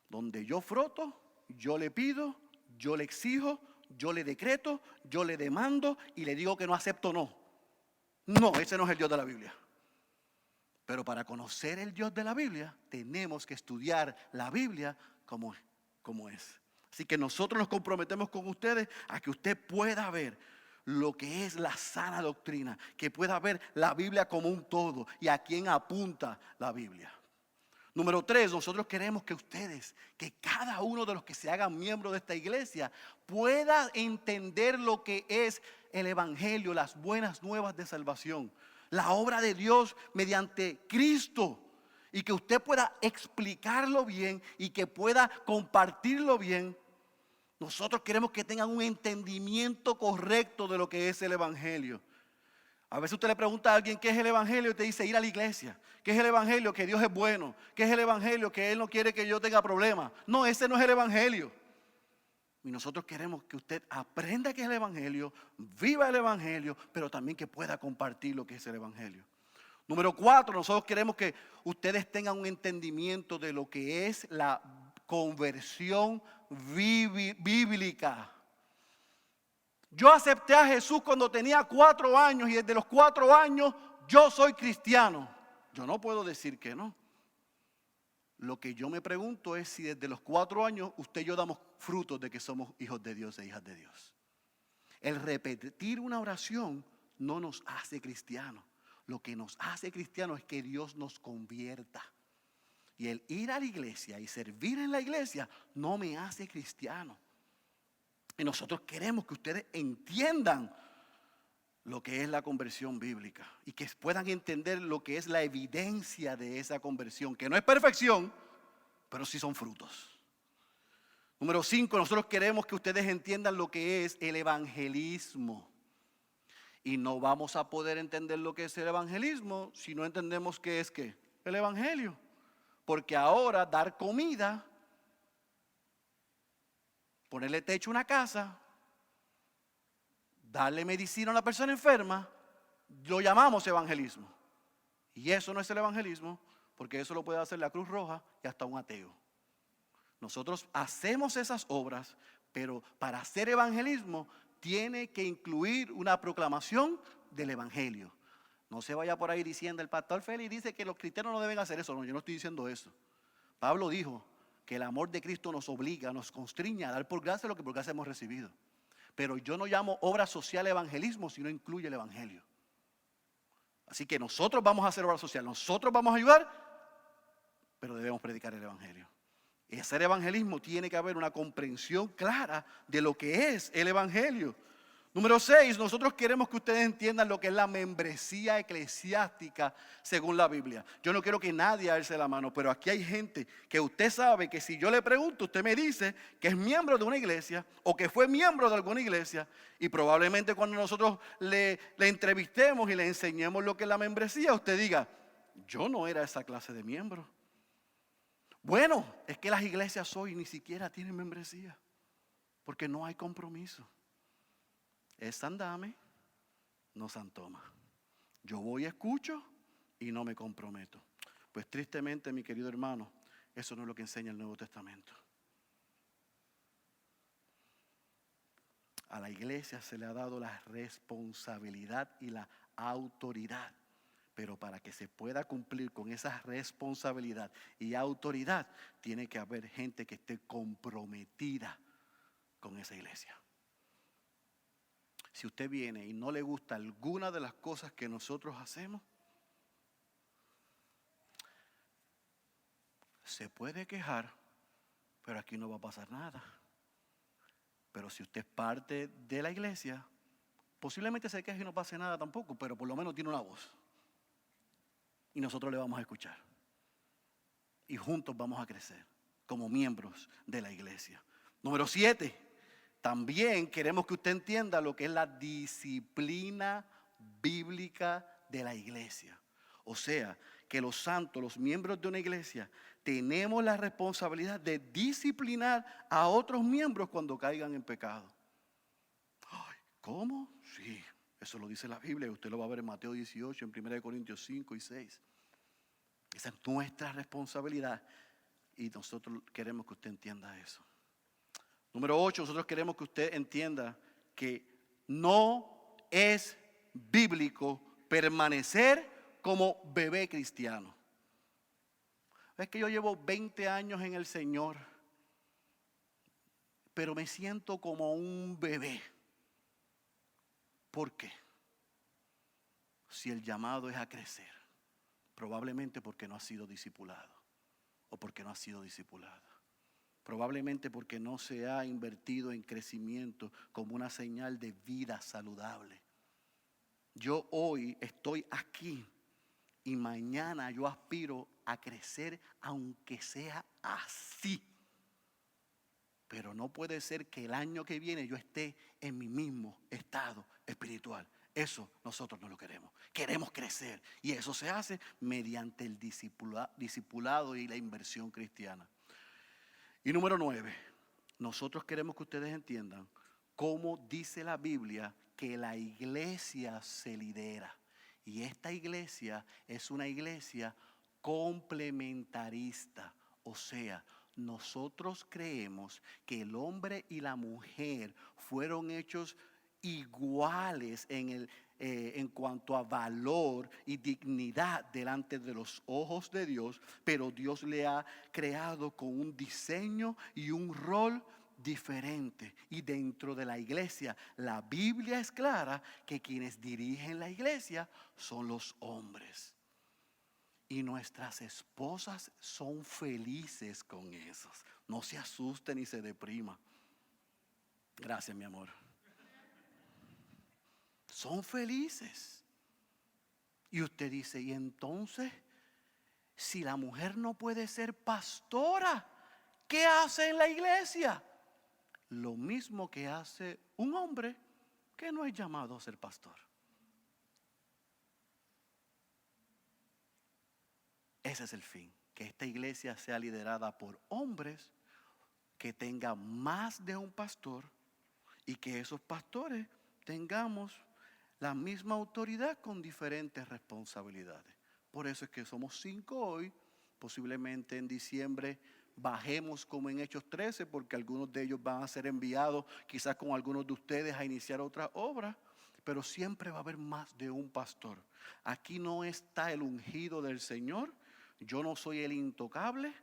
donde yo froto, yo le pido, yo le exijo, yo le decreto, yo le demando y le digo que no acepto no. No, ese no es el Dios de la Biblia. Pero para conocer el Dios de la Biblia, tenemos que estudiar la Biblia como es. Así que nosotros nos comprometemos con ustedes a que usted pueda ver lo que es la sana doctrina, que pueda ver la Biblia como un todo y a quién apunta la Biblia. Número 3, nosotros queremos que ustedes, que cada uno de los que se hagan miembros de esta iglesia pueda entender lo que es el evangelio, las buenas nuevas de salvación, la obra de Dios mediante Cristo, y que usted pueda explicarlo bien y que pueda compartirlo bien. Nosotros queremos que tengan un entendimiento correcto de lo que es el evangelio. A veces usted le pregunta a alguien qué es el evangelio y te dice ir a la iglesia. ¿Qué es el evangelio? Que Dios es bueno. ¿Qué es el evangelio? Que Él no quiere que yo tenga problemas. No, ese no es el evangelio. Y nosotros queremos que usted aprenda qué es el evangelio, viva el evangelio, pero también que pueda compartir lo que es el evangelio. Número 4, nosotros queremos que ustedes tengan un entendimiento de lo que es la conversión bíblica. Yo acepté a Jesús cuando tenía 4 años y desde los 4 años yo soy cristiano. Yo no puedo decir que no. Lo que yo me pregunto es si desde los 4 años usted y yo damos frutos de que somos hijos de Dios e hijas de Dios. El repetir una oración no nos hace cristianos. Lo que nos hace cristianos es que Dios nos convierta. Y el ir a la iglesia y servir en la iglesia no me hace cristiano. Y nosotros queremos que ustedes entiendan lo que es la conversión bíblica y que puedan entender lo que es la evidencia de esa conversión, que no es perfección, pero sí son frutos. Número 5, nosotros queremos que ustedes entiendan lo que es el evangelismo. Y no vamos a poder entender lo que es el evangelismo si no entendemos qué es ¿qué? El evangelio. Porque ahora dar comida, ponerle techo a una casa, darle medicina a una persona enferma, lo llamamos evangelismo. Y eso no es el evangelismo, porque eso lo puede hacer la Cruz Roja y hasta un ateo. Nosotros hacemos esas obras, pero para hacer evangelismo tiene que incluir una proclamación del evangelio. No se vaya por ahí diciendo, el pastor Félix dice que los cristianos no deben hacer eso. No, yo no estoy diciendo eso. Pablo dijo que el amor de Cristo nos obliga, nos constriña a dar por gracia lo que por gracia hemos recibido. Pero yo no llamo obra social evangelismo si no incluye el evangelio. Así que nosotros vamos a hacer obra social, nosotros vamos a ayudar, pero debemos predicar el evangelio. Y hacer evangelismo tiene que haber una comprensión clara de lo que es el evangelio. Número 6, nosotros queremos que ustedes entiendan lo que es la membresía eclesiástica según la Biblia. Yo no quiero que nadie alce la mano, pero aquí hay gente que usted sabe que si yo le pregunto, usted me dice que es miembro de una iglesia o que fue miembro de alguna iglesia, y probablemente cuando nosotros le entrevistemos y le enseñemos lo que es la membresía, usted diga, yo no era esa clase de miembro. Bueno, es que las iglesias hoy ni siquiera tienen membresía, porque no hay compromiso. Es San Dame, no San Toma. Yo voy, escucho y no me comprometo. Pues tristemente, mi querido hermano, eso no es lo que enseña el Nuevo Testamento. A la iglesia se le ha dado la responsabilidad y la autoridad. Pero para que se pueda cumplir con esa responsabilidad y autoridad, tiene que haber gente que esté comprometida con esa iglesia. Si usted viene y no le gusta alguna de las cosas que nosotros hacemos, se puede quejar, pero aquí no va a pasar nada. Pero si usted es parte de la iglesia, posiblemente se queje y no pase nada tampoco, pero por lo menos tiene una voz. Y nosotros le vamos a escuchar. Y juntos vamos a crecer como miembros de la iglesia. Número 7. También queremos que usted entienda lo que es la disciplina bíblica de la iglesia. O sea, que los santos, los miembros de una iglesia, tenemos la responsabilidad de disciplinar a otros miembros cuando caigan en pecado. Ay, ¿cómo? Sí, eso lo dice la Biblia. Usted lo va a ver en Mateo 18, en 1 Corintios 5 y 6. Esa es nuestra responsabilidad y nosotros queremos que usted entienda eso. Número 8, nosotros queremos que usted entienda que no es bíblico permanecer como bebé cristiano. Es que yo llevo 20 años en el Señor, pero me siento como un bebé. ¿Por qué? Si el llamado es a crecer, probablemente porque no ha sido discipulado o porque no ha sido discipulada. Probablemente porque no se ha invertido en crecimiento como una señal de vida saludable. Yo hoy estoy aquí y mañana yo aspiro a crecer aunque sea así. Pero no puede ser que el año que viene yo esté en mi mismo estado espiritual. Eso nosotros no lo queremos. Queremos crecer y eso se hace mediante el discipulado y la inversión cristiana. Y número 9, nosotros queremos que ustedes entiendan cómo dice la Biblia que la iglesia se lidera. Y esta iglesia es una iglesia complementarista. O sea, nosotros creemos que el hombre y la mujer fueron hechos iguales en cuanto a valor y dignidad delante de los ojos de Dios, pero Dios le ha creado con un diseño y un rol diferente. Y dentro de la iglesia, la Biblia es clara que quienes dirigen la iglesia son los hombres. Y nuestras esposas son felices con esos. No se asusten ni se deprima. Gracias, mi amor. Son felices. Y usted dice, y entonces, si la mujer no puede ser pastora, ¿qué hace en la iglesia? Lo mismo que hace un hombre que no es llamado a ser pastor. Ese es el fin, que esta iglesia sea liderada por hombres, que tenga más de un pastor y que esos pastores tengamos la misma autoridad con diferentes responsabilidades. Por eso es que somos 5 hoy, posiblemente en diciembre bajemos como en Hechos 13, porque algunos de ellos van a ser enviados quizás con algunos de ustedes a iniciar otra obra, pero siempre va a haber más de un pastor. Aquí no está el ungido del Señor, yo no soy el intocable,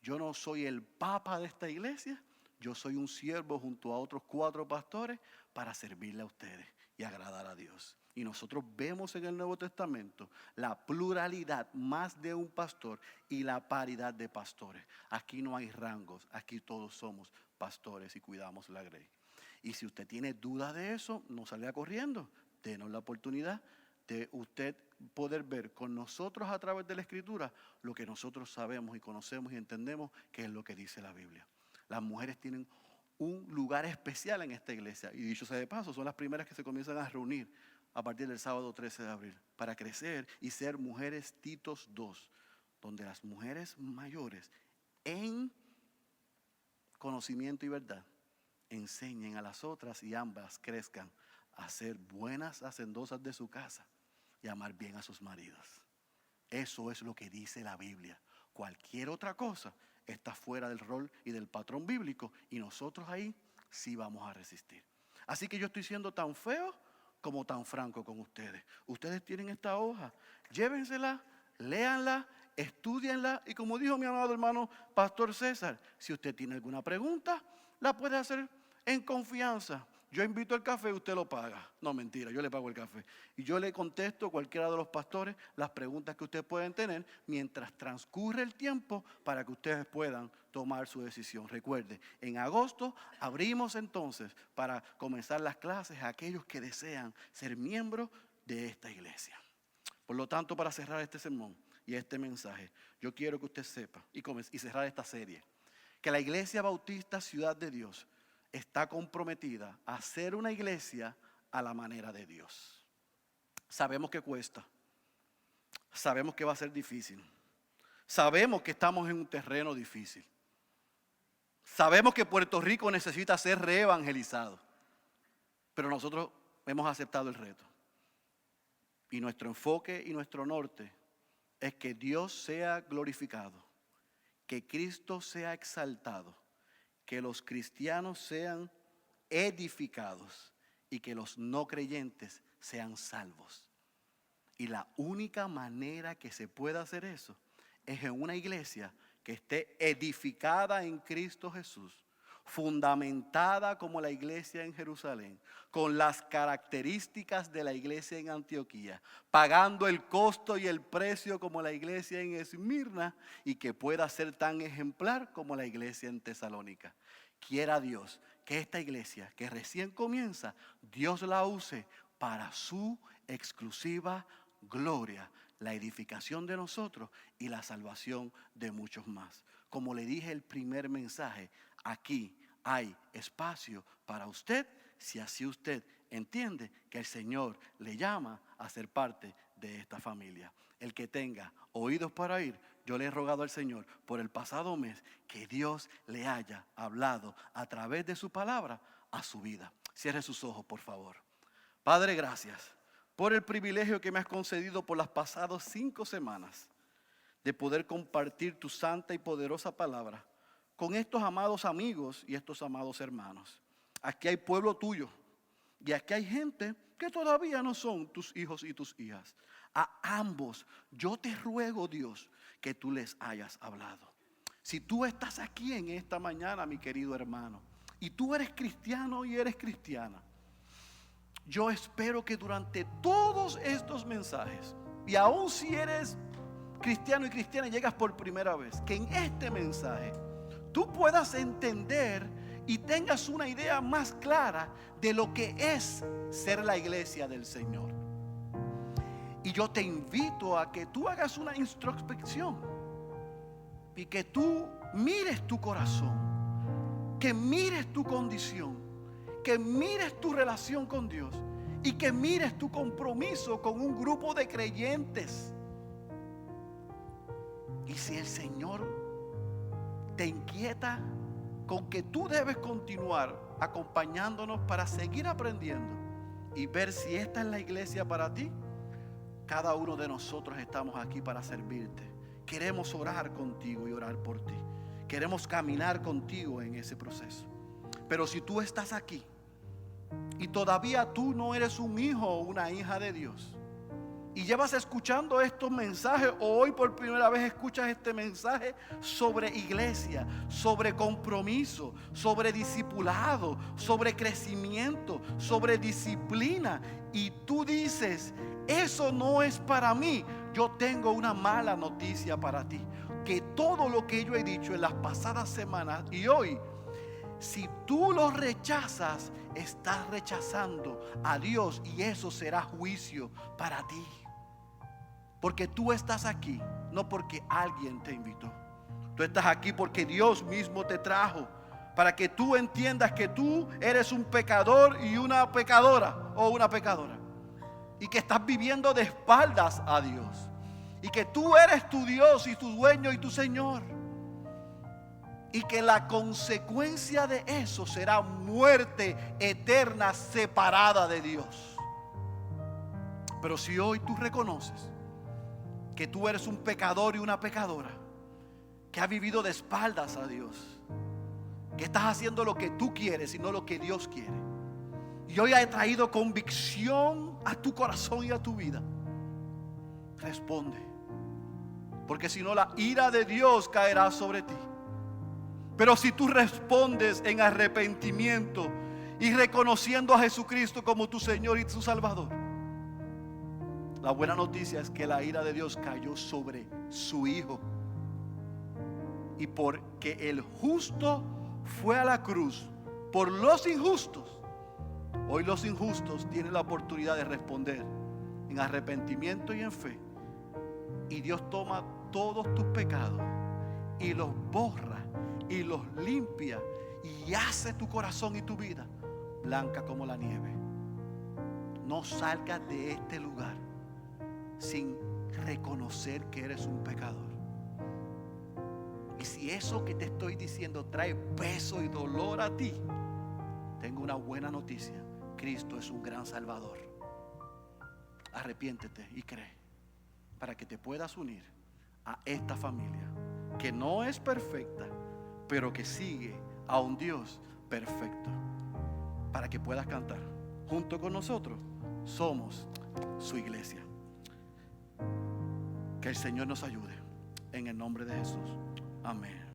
yo no soy el papa de esta iglesia, yo soy un siervo junto a otros 4 pastores para servirle a ustedes y agradar a Dios. Y nosotros vemos en el Nuevo Testamento la pluralidad, más de un pastor y la paridad de pastores. Aquí no hay rangos, aquí todos somos pastores y cuidamos la grey. Y si usted tiene duda de eso, no salga corriendo, denos la oportunidad de usted poder ver con nosotros a través de la Escritura lo que nosotros sabemos y conocemos y entendemos que es lo que dice la Biblia. Las mujeres tienen un lugar especial en esta iglesia y dicho sea de paso, son las primeras que se comienzan a reunir a partir del sábado 13 de abril para crecer y ser mujeres Titos 2, donde las mujeres mayores en conocimiento y verdad enseñen a las otras y ambas crezcan a ser buenas hacendosas de su casa y amar bien a sus maridos. Eso es lo que dice la Biblia. Cualquier otra cosa está fuera del rol y del patrón bíblico y nosotros ahí sí vamos a resistir. Así que yo estoy siendo tan feo como tan franco con ustedes. Ustedes tienen esta hoja, llévensela, léanla, estudienla y como dijo mi amado hermano Pastor César, si usted tiene alguna pregunta, la puede hacer en confianza. Yo invito el café, usted lo paga. No, mentira, yo le pago el café. Y yo le contesto a cualquiera de los pastores las preguntas que ustedes pueden tener mientras transcurre el tiempo para que ustedes puedan tomar su decisión. Recuerde, en agosto abrimos entonces para comenzar las clases a aquellos que desean ser miembros de esta iglesia. Por lo tanto, para cerrar este sermón y este mensaje, yo quiero que usted sepa y cerrar esta serie, que la Iglesia Bautista Ciudad de Dios está comprometida a hacer una iglesia a la manera de Dios. Sabemos que cuesta. Sabemos que va a ser difícil. Sabemos que estamos en un terreno difícil. Sabemos que Puerto Rico necesita ser reevangelizado. Pero nosotros hemos aceptado el reto. Y nuestro enfoque y nuestro norte es que Dios sea glorificado, que Cristo sea exaltado, que los cristianos sean edificados y que los no creyentes sean salvos. Y la única manera que se pueda hacer eso es en una iglesia que esté edificada en Cristo Jesús, fundamentada como la iglesia en Jerusalén, con las características de la iglesia en Antioquía, pagando el costo y el precio como la iglesia en Esmirna, y que pueda ser tan ejemplar como la iglesia en Tesalónica. Quiera Dios que esta iglesia que recién comienza, Dios la use para su exclusiva gloria, la edificación de nosotros y la salvación de muchos más. Como le dije el primer mensaje, aquí hay espacio para usted, si así usted entiende que el Señor le llama a ser parte de esta familia. El que tenga oídos para oír, yo le he rogado al Señor por el pasado mes que Dios le haya hablado a través de su palabra a su vida. Cierre sus ojos, por favor. Padre, gracias por el privilegio que me has concedido por las pasadas 5 semanas de poder compartir tu santa y poderosa palabra con estos amados amigos y estos amados hermanos. Aquí hay pueblo tuyo y aquí hay gente que todavía no son tus hijos y tus hijas. A ambos yo te ruego, Dios, que tú les hayas hablado. Si tú estás aquí en esta mañana, mi querido hermano, y tú eres cristiano y eres cristiana, yo espero que durante todos estos mensajes, y aún si eres cristiano y cristiana y llegas por primera vez, que en este mensaje tú puedas entender y tengas una idea más clara de lo que es ser la iglesia del Señor. Y yo te invito a que tú hagas una introspección y que tú mires tu corazón, que mires tu condición, que mires tu relación con Dios y que mires tu compromiso con un grupo de creyentes. Y si el Señor te inquieta con que tú debes continuar acompañándonos para seguir aprendiendo y ver si esta es la iglesia para ti, cada uno de nosotros estamos aquí para servirte. Queremos orar contigo y orar por ti. Queremos caminar contigo en ese proceso. Pero si tú estás aquí y todavía tú no eres un hijo o una hija de Dios, y llevas escuchando estos mensajes, o hoy por primera vez escuchas este mensaje sobre iglesia, sobre compromiso, sobre discipulado, sobre crecimiento, sobre disciplina, y tú dices, eso no es para mí, yo tengo una mala noticia para ti, que todo lo que yo he dicho en las pasadas semanas y hoy, si tú lo rechazas, estás rechazando a Dios, y eso será juicio para ti. Porque tú estás aquí, no porque alguien te invitó. Tú estás aquí porque Dios mismo te trajo, para que tú entiendas que tú eres un pecador y una pecadora, o una pecadora, y que estás viviendo de espaldas a Dios, y que tú eres tu Dios y tu dueño y tu Señor, y que la consecuencia de eso será muerte eterna separada de Dios. Pero si hoy tú reconoces que tú eres un pecador y una pecadora, que ha vivido de espaldas a Dios, que estás haciendo lo que tú quieres y no lo que Dios quiere, y hoy ha traído convicción a tu corazón y a tu vida, responde, porque si no la ira de Dios caerá sobre ti. Pero si tú respondes en arrepentimiento y reconociendo a Jesucristo como tu Señor y tu Salvador, la buena noticia es que la ira de Dios cayó sobre su Hijo. Y porque el justo fue a la cruz por los injustos, hoy los injustos tienen la oportunidad de responder en arrepentimiento y en fe. Y Dios toma todos tus pecados y los borra y los limpia y hace tu corazón y tu vida blanca como la nieve. No salgas de este lugar sin reconocer que eres un pecador. Y si eso que te estoy diciendo trae peso y dolor a ti, tengo una buena noticia: Cristo es un gran Salvador. Arrepiéntete y cree, para que te puedas unir a esta familia que no es perfecta, pero que sigue a un Dios perfecto, para que puedas cantar junto con nosotros: somos su iglesia. Que el Señor nos ayude en el nombre de Jesús. Amén.